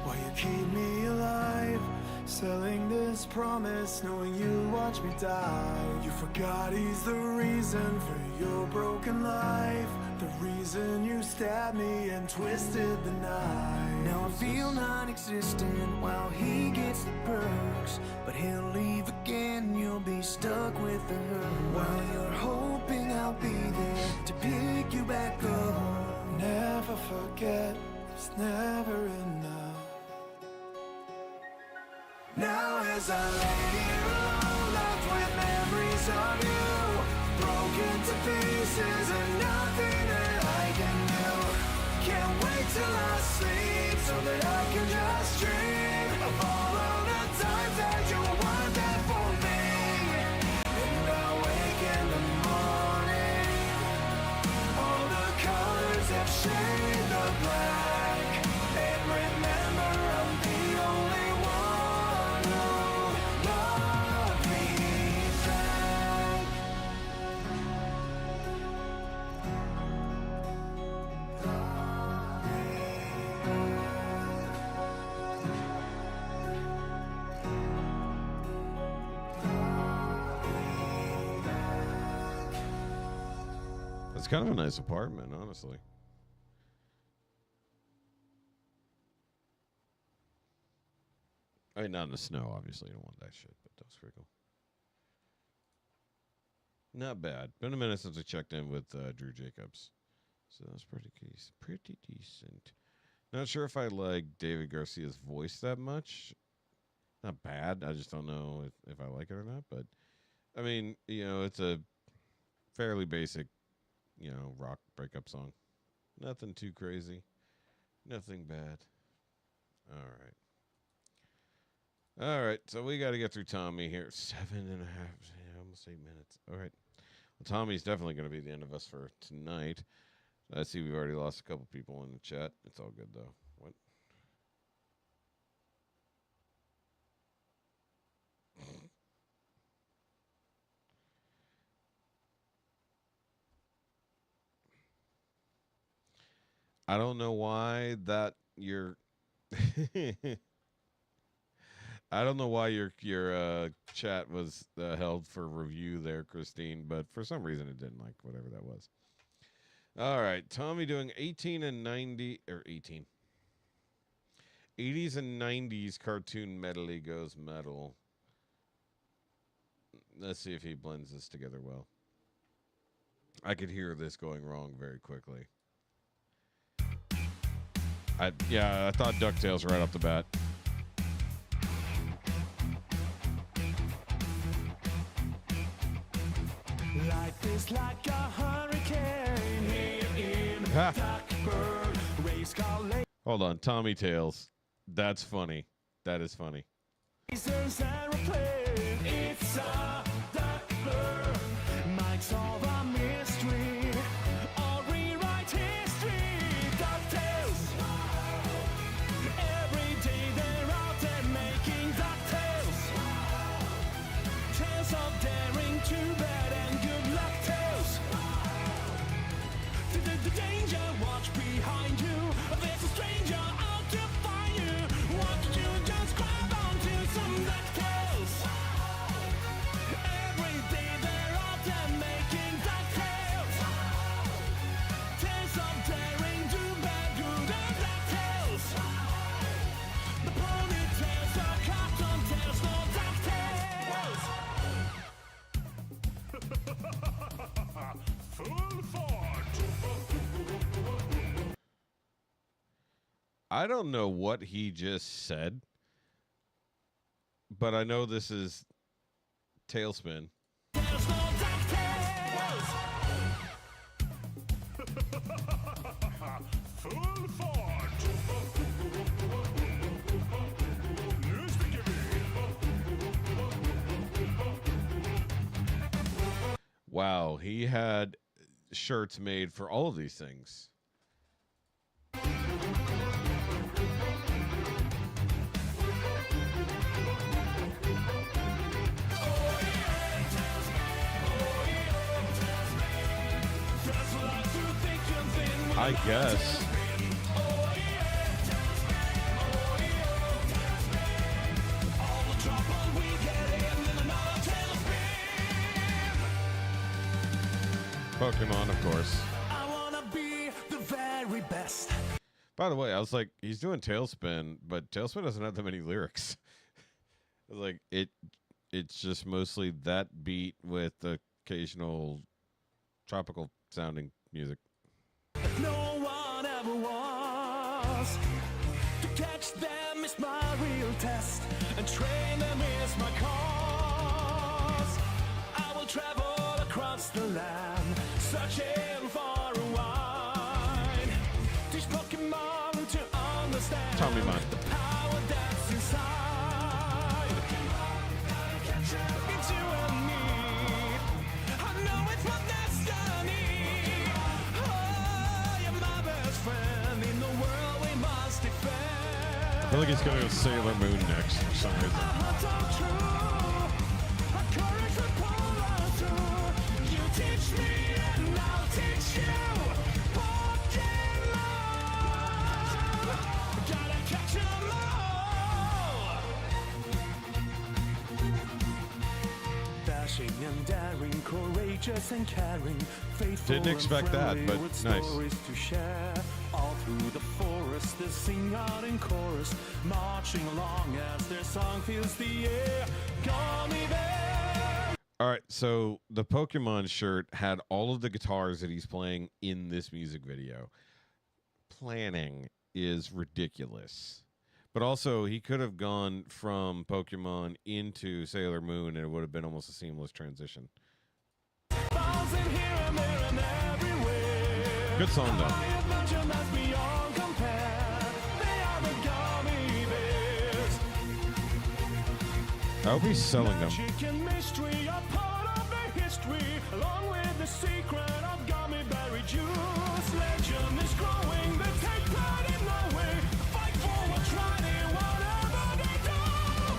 Why you keep me alive, selling this promise, knowing you watch me die. You forgot he's the reason for your broken life, the reason you stabbed me and twisted the knife. Now I feel non-existent while he gets the perks, but he'll leave again, you'll be stuck with the hurt. While you're hoping I'll be there to pick you back up. Never forget, it's never enough. Now as I lay here alone, left with memories of you, broken to pieces and nothing that I can do. Can't wait till I sleep so that I can just dream of all of the times that you weren't there for me. And I wake in the morning, all the colors have shaded the black. And remember, I'm the only one who loved me back. It's kind of a nice apartment, honestly. I mean, not in the snow, obviously. You don't want that shit, but that was pretty cool. Not bad. Been a minute since I checked in with Drew Jacobs. So that was pretty decent. Not sure if I like David Garcia's voice that much. Not bad. I just don't know if I like it or not. But, I mean, you know, it's a fairly basic, you know, rock breakup song. Nothing too crazy. Nothing bad. All right, so we got to get through Tommy here. 7.5, almost 8 minutes. All right. Well, Tommy's definitely going to be the end of us for tonight. I see we've already lost a couple people in the chat. It's all good, though. What? I don't know why that you're... I don't know why your chat was held for review there, Christine, but for some reason it didn't, like whatever that was. All right, Tommy doing 18 and 90 or 18. 80s and 90s cartoon medley goes metal. Let's see if he blends this together well. I could hear this going wrong very quickly. I thought DuckTales right off the bat. Life is like a hurricane here in Duckburg. Race car Hold on, Tommy Tales. That's funny. That is funny. lasers aeroplane. It's a Duckburg. Might solve a mystery or rewrite history. DuckTales. Every day they're out there making DuckTales. Tales of daring, too bad and good luck tales. The danger, watch behind you. There's a stranger out to find you. What did you just grab onto some DuckTales? Every day they're out there making DuckTales. Tales of daring, do bad, good, and DuckTales. The ponytails are cartoon tales, no DuckTales. Full force. I don't know what he just said, but I know this is Tailspin. Full force. Wow, he had shirts made for all of these things. I guess. Pokemon, of course. I wanna be the very best. By the way, I was like, he's doing Tailspin, but Tailspin doesn't have that many lyrics. I was like, it's just mostly that beat with the occasional tropical sounding music. No one ever was. To catch them is my real test, and train them is my cause. I will travel across the land, searching for a wine. Teach Pokemon to understand Tommy Man. the power that's inside. It's you and me. I know it's my destiny. Oh, you're my best friend in the world we must defend. I feel like he's gonna go Sailor Moon next for some reason. You teach me and I'll teach you. Pokemon, gotta catch 'em all. Dashing and daring, courageous and caring, faithful. Didn't expect and that, friendly but with nice. stories to share. All through the forest, they sing out in chorus, marching along as their song fills the air. Gummy bear. All right, so the Pokemon shirt had all of the guitars that he's playing in this music video. Planning is ridiculous. But also, he could have gone from Pokemon into Sailor Moon, and it would have been almost a seamless transition. Balls in here and there and everywhere. Good song, though. My adventure that's beyond compare. They are the gummy bears. I hope he's selling them. Magic and mystery are part of the history, along with the secret of gummy berry juice. Legend is growing, they take pride in the way. Fight for what's right in whatever they do.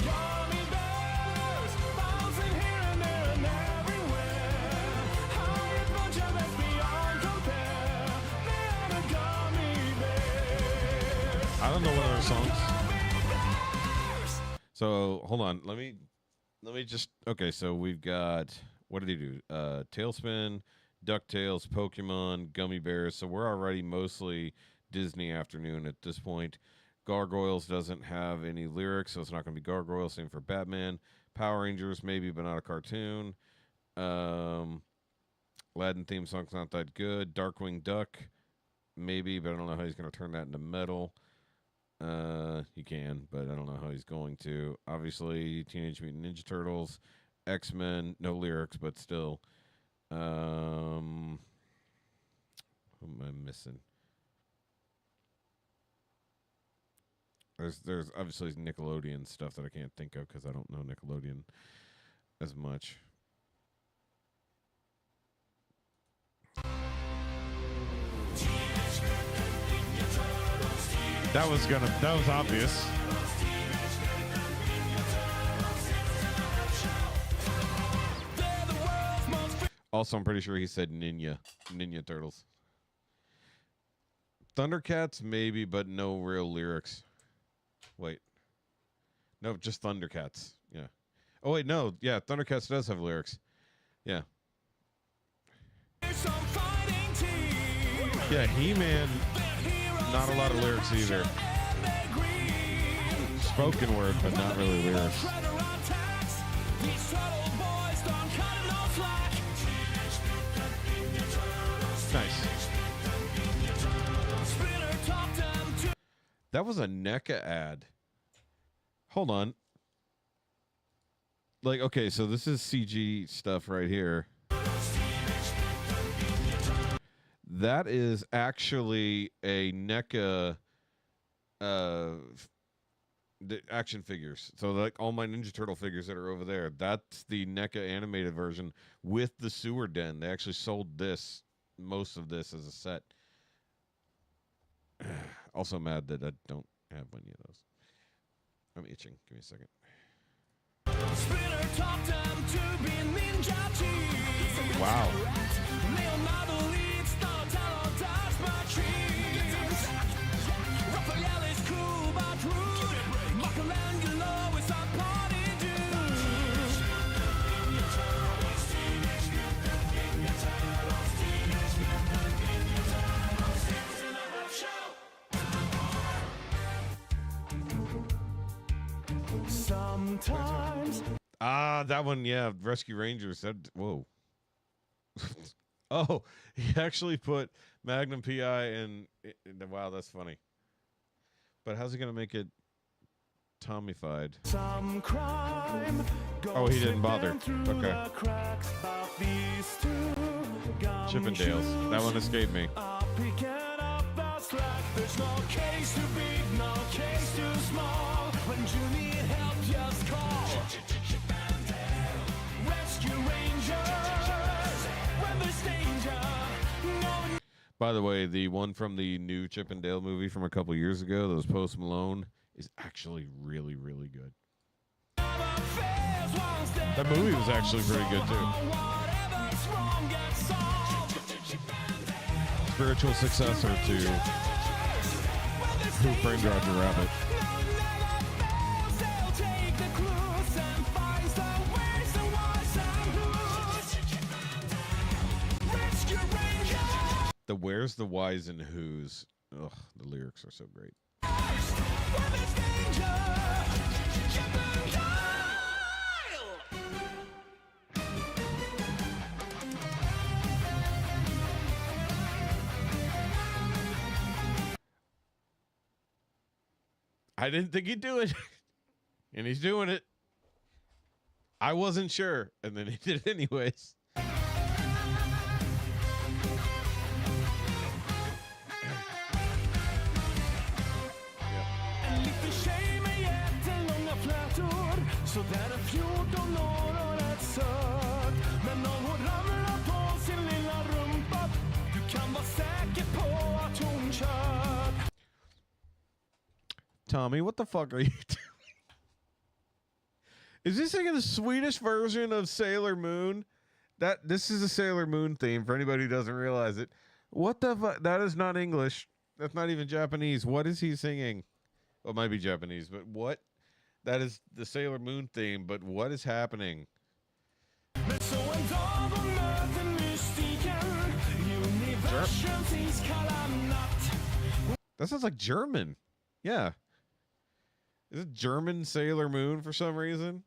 Gummy bears, bouncing here and there and everywhere. High adventure that's beyond compare. They are the gummy bears. I don't know what other songs. So hold on, let me just okay. So we've got, what did he do? Tailspin, DuckTales, Pokemon, Gummy Bears. So we're already mostly Disney afternoon at this point. Gargoyles doesn't have any lyrics, so it's not going to be Gargoyles. Same for Batman. Power Rangers maybe, but not a cartoon. Aladdin theme song's not that good. Darkwing Duck maybe, but I don't know how he's going to turn that into metal. He can, but I don't know how he's going to. Obviously, Teenage Mutant Ninja Turtles, X-Men, no lyrics, but still. Who am I missing? There's obviously Nickelodeon stuff that I can't think of because I don't know Nickelodeon as much. That was obvious. Also, I'm pretty sure he said Ninja Turtles. Thundercats, maybe, but no real lyrics. Wait. No, just Thundercats. Yeah. Oh, wait, no. Yeah, Thundercats does have lyrics. Yeah. Yeah, He-Man, not a lot of lyrics either. Spoken word, but not really lyrics. Nice. That was a NECA ad. Hold on. Like, okay, so this is CG stuff right here. That is actually a NECA the action figures. So like all my Ninja Turtle figures that are over there, that's the NECA animated version with the sewer den. They actually sold this, most of this as a set. Also mad that I don't have any of those. I'm itching. Give me a second. Wow. Ah, that one, yeah. Rescue Rangers. That, whoa. Oh, he actually put Magnum PI in. Wow, that's funny. But how's he going to make it Tommy-fied? Oh, he didn't bother. Okay. Chippendales. That one escaped me. There's no case too big, no case too small. When you need help, just call Rescue Rangers. When there's danger, no. By the way, the one from the new Chippendale movie from a couple years ago, that was Post Malone, is actually really, really good. That movie was actually pretty good too. Spiritual successor to Who Framed Roger Rabbit. The Where's the Whys and Who's. Ugh, the lyrics are so great. I didn't think he'd do it. And he's doing it. I wasn't sure. And then he did it anyways. Tommy, what the fuck are you doing? Is this like the Swedish version of Sailor Moon? This is a Sailor Moon theme for anybody who doesn't realize it. What the fuck? That is not English. That's not even Japanese. What is he singing? Well, it might be Japanese, but what? That is the Sailor Moon theme, but what is happening? That sounds like German. Yeah. Is it German Sailor Moon for some reason?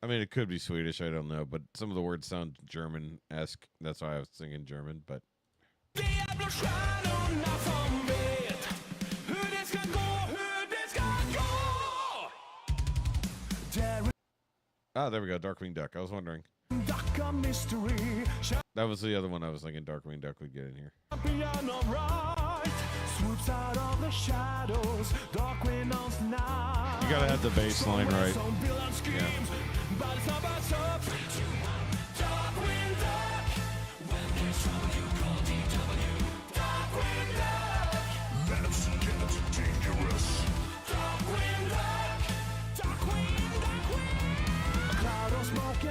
I mean, it could be Swedish, I don't know, but some of the words sound German-esque. That's why I was thinking German, but... Ah, there we go, Darkwing Duck. I was wondering. That was the other one I was thinking Darkwing Duck would get in here. You gotta have the bass line right. Yeah.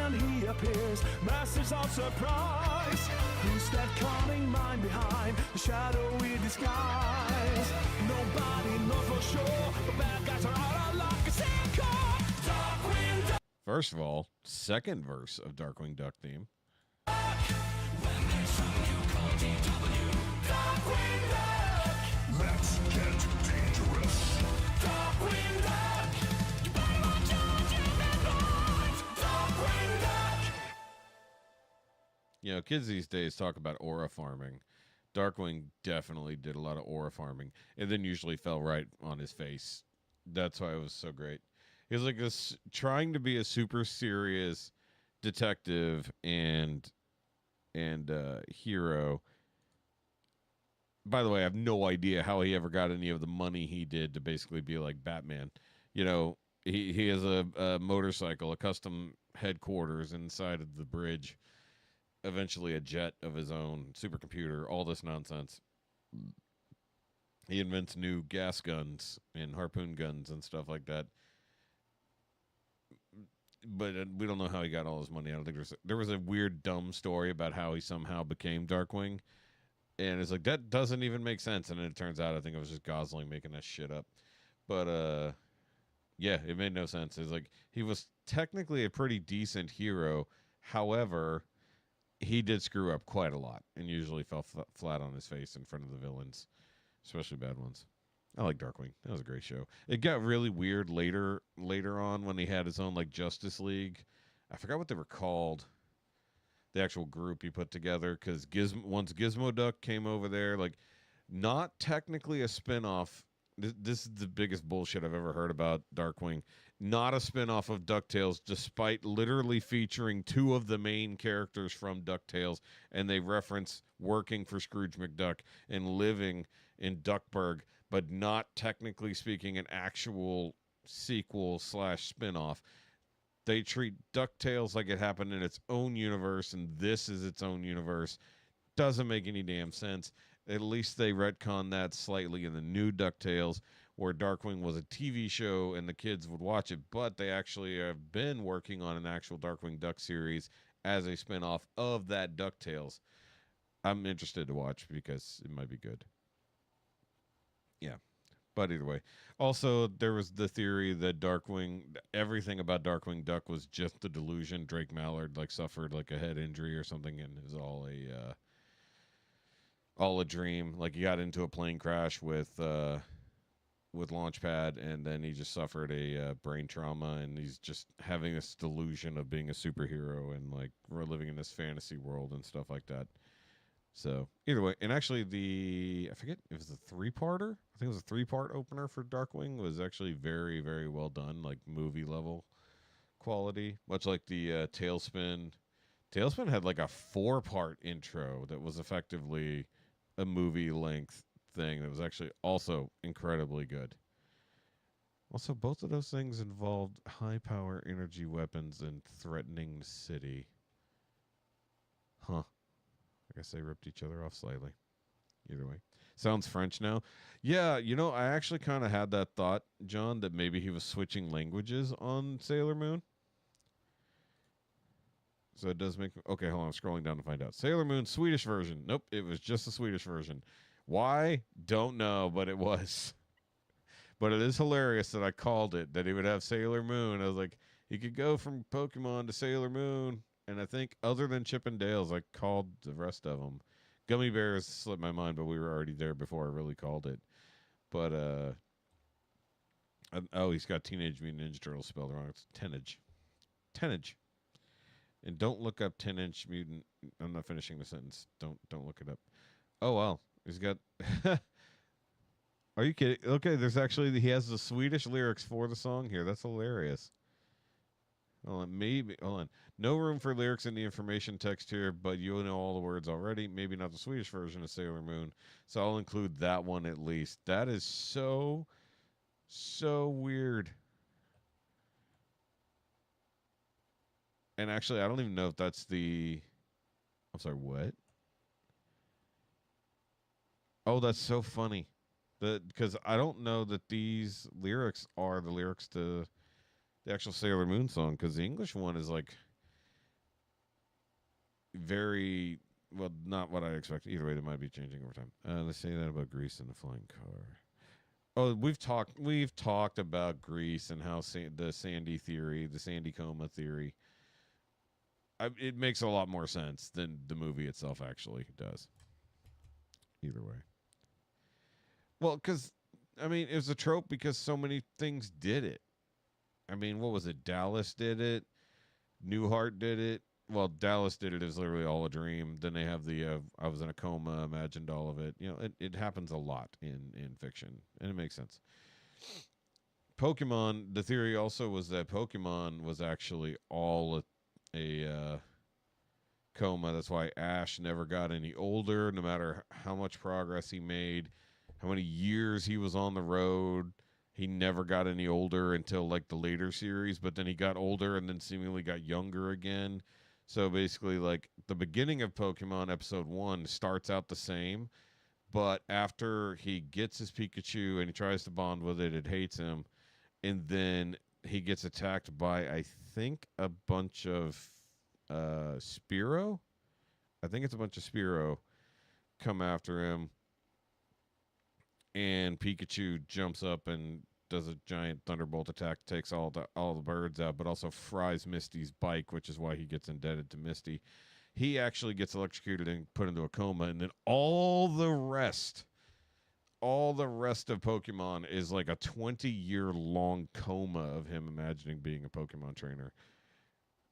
He appears, masters of surprise. Who's that calling mind behind the shadowy disguise? Nobody knows for sure. The bad guys are out of luck. Darkwing Duck. First of all, second verse of Darkwing Duck theme. Let's get dangerous. Darkwing Duck. You know, kids these days talk about aura farming. Darkwing definitely did a lot of aura farming, and then usually fell right on his face. That's why it was so great. He was like this, trying to be a super serious detective and hero. By the way, I have no idea how he ever got any of the money he did to basically be like Batman. You know, he has a motorcycle, a custom headquarters inside of the bridge. Eventually a jet of his own, supercomputer, all this nonsense. He invents new gas guns and harpoon guns and stuff like that. But we don't know how he got all his money. I don't think there was a weird, dumb story about how he somehow became Darkwing. And it's like, that doesn't even make sense. And then it turns out, I think it was just Gosling making that shit up. But, yeah, it made no sense. It's like, he was technically a pretty decent hero. However, he did screw up quite a lot and usually fell flat on his face in front of the villains, especially bad ones. I like Darkwing. That was a great show. It got really weird later on when he had his own like Justice League. I forgot what they were called. The actual group he put together, because once Gizmo Duck came over there, like, not technically a spinoff. This is the biggest bullshit I've ever heard about Darkwing. Not a spinoff of DuckTales, despite literally featuring two of the main characters from DuckTales, and they reference working for Scrooge McDuck and living in Duckburg, but not technically speaking an actual sequel / spinoff. They treat DuckTales like it happened in its own universe, and this is its own universe. Doesn't make any damn sense. At least they retcon that slightly in the new DuckTales, where Darkwing was a TV show and the kids would watch it, but they actually have been working on an actual Darkwing Duck series as a spinoff of that DuckTales. I'm interested to watch because it might be good. Yeah. But either way. Also, there was the theory that everything about Darkwing Duck was just a delusion. Drake Mallard suffered a head injury or something, and it was all a dream. Like, he got into a plane crash with Launchpad, and then he just suffered a brain trauma, and he's just having this delusion of being a superhero and we're living in this fantasy world and stuff like that. So either way, and actually I forget if it was a 3-parter. I think it was a 3-part opener for Darkwing. It was actually very, very well done, movie level quality, much like the Tailspin. Tailspin had a 4-part intro that was effectively a movie length thing that was actually also incredibly good. Also, both of those things involved high power energy weapons and threatening the city. Huh. I guess they ripped each other off slightly. Either way. Sounds French now. Yeah, I actually kind of had that thought, John, that maybe he was switching languages on Sailor Moon. So it does make... Okay, hold on. I'm scrolling down to find out. Sailor Moon, Swedish version. Nope, it was just the Swedish version. Why? Don't know, but it was. But it is hilarious that I called it, that he would have Sailor Moon. I was like, he could go from Pokemon to Sailor Moon. And I think other than Chip and Dale's, I called the rest of them. Gummy Bears slipped my mind, but we were already there before I really called it. But, he's got Teenage Mutant Ninja Turtles spelled wrong. It's Tenage. Tenage. And don't look up 10-inch mutant. I'm not finishing the sentence. Don't look it up. Oh, well. He's got... Are you kidding? Okay, he has the Swedish lyrics for the song here. That's hilarious. Hold on. No room for lyrics in the information text here, but you'll know all the words already. Maybe not the Swedish version of Sailor Moon. So I'll include that one at least. That is so weird. And actually, I don't even know if that's the... I'm sorry, what? Oh, that's so funny. Because I don't know that these lyrics are the lyrics to the actual Sailor Moon song, because the English one is very, well, not what I expected. Either way, they might be changing over time. Let's say that about Grease and the flying car. Oh, we've talked about Grease and how the Sandy theory, the Sandy coma theory, it makes a lot more sense than the movie itself actually does. Either way. Well, because, it was a trope because so many things did it. What was it? Dallas did it. Newhart did it. Well, Dallas did it. It was literally all a dream. Then they have the, I was in a coma, imagined all of it. It happens a lot in fiction, and it makes sense. Pokemon, the theory also was that Pokemon was actually all a coma. That's why Ash never got any older, no matter how much progress he made, how many years he was on the road. He never got any older until the later series, but then he got older and then seemingly got younger again. So basically, the beginning of Pokemon episode 1 starts out the same, But after he gets his Pikachu and he tries to bond with it, it hates him. And then he gets attacked by, I think, a bunch of Spearow. I think it's a bunch of Spearow come after him. And Pikachu jumps up and does a giant thunderbolt attack, takes all the birds out, but also fries Misty's bike, which is why he gets indebted to Misty. He actually gets electrocuted and put into a coma, and then all the rest of Pokemon is like a 20-year-long coma of him imagining being a Pokemon trainer.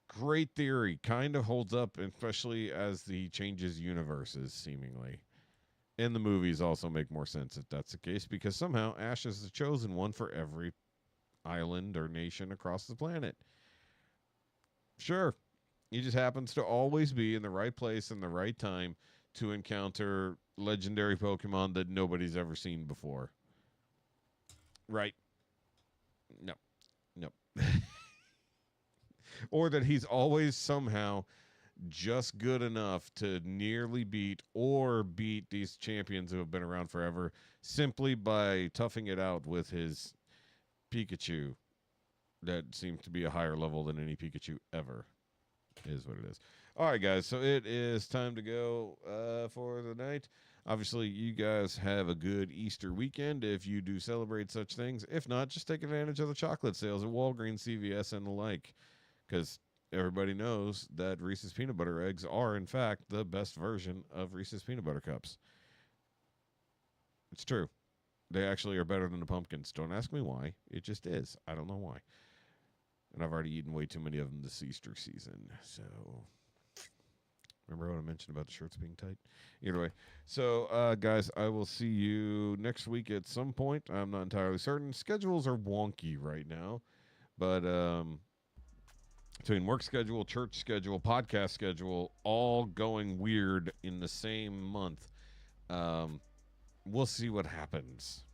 Great theory. Kind of holds up, especially as he changes universes, seemingly. And the movies also make more sense if that's the case, because somehow Ash is the chosen one for every island or nation across the planet. Sure. He just happens to always be in the right place in the right time to encounter legendary Pokemon that nobody's ever seen before. Right. No. Or that he's always somehow just good enough to nearly beat or beat these champions who have been around forever simply by toughing it out with his Pikachu that seems to be a higher level than any Pikachu ever. Is what it is. All right, guys, so it is time to go for the night. Obviously, you guys have a good Easter weekend if you do celebrate such things. If not, just take advantage of the chocolate sales at Walgreens, CVS, and the like, because everybody knows that Reese's Peanut Butter Eggs are, in fact, the best version of Reese's Peanut Butter Cups. It's true. They actually are better than the pumpkins. Don't ask me why. It just is. I don't know why. And I've already eaten way too many of them this Easter season. So, remember what I mentioned about the shirts being tight? Either way. So, guys, I will see you next week at some point. I'm not entirely certain. Schedules are wonky right now. But, between work schedule, church schedule, podcast schedule, all going weird in the same month. We'll see what happens.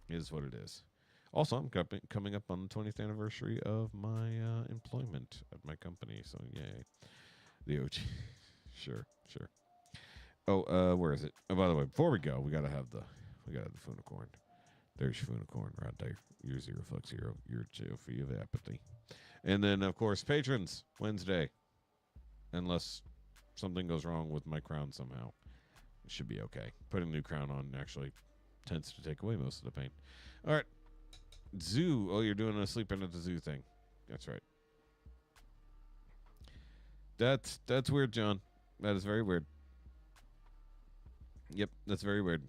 Is what it is. Also, I'm coming up on the 20th anniversary of my employment at my company, so yay. The OG. Sure. Oh, where is it? Oh, by the way, before we go, we gotta have the Funicorn. There's your Funicorn right there. Your 0x0. Your Geoffrey of Apathy. And then, of course, patrons, Wednesday. Unless something goes wrong with my crown somehow. It should be okay. Putting a new crown on actually tends to take away most of the pain. All right. Zoo. Oh, you're doing a sleeping at the zoo thing. That's right. That's weird, John. That is very weird. Yep, that's very weird.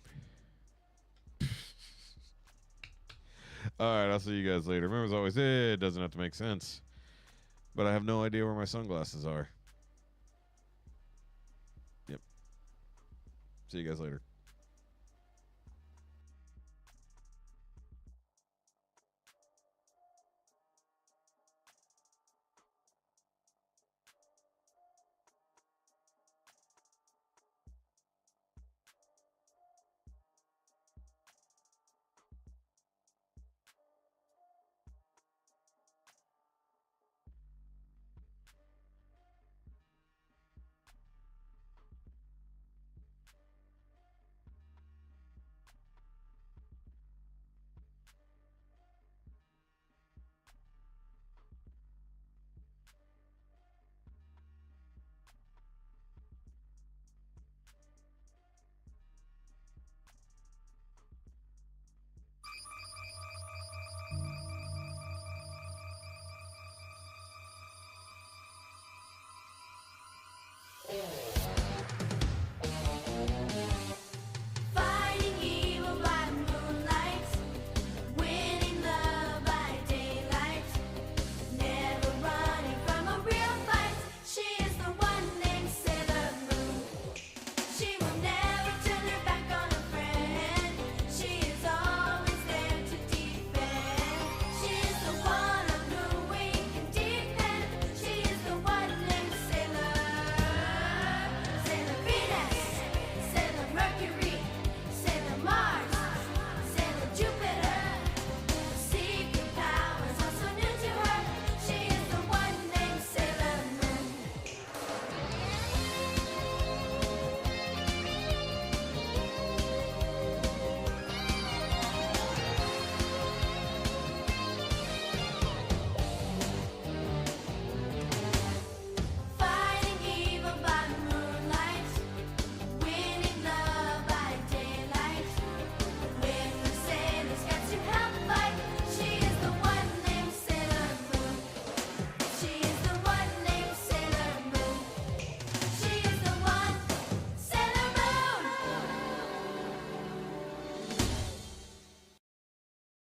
All right, I'll see you guys later. Remember, as always, it doesn't have to make sense. But I have no idea where my sunglasses are. Yep. See you guys later.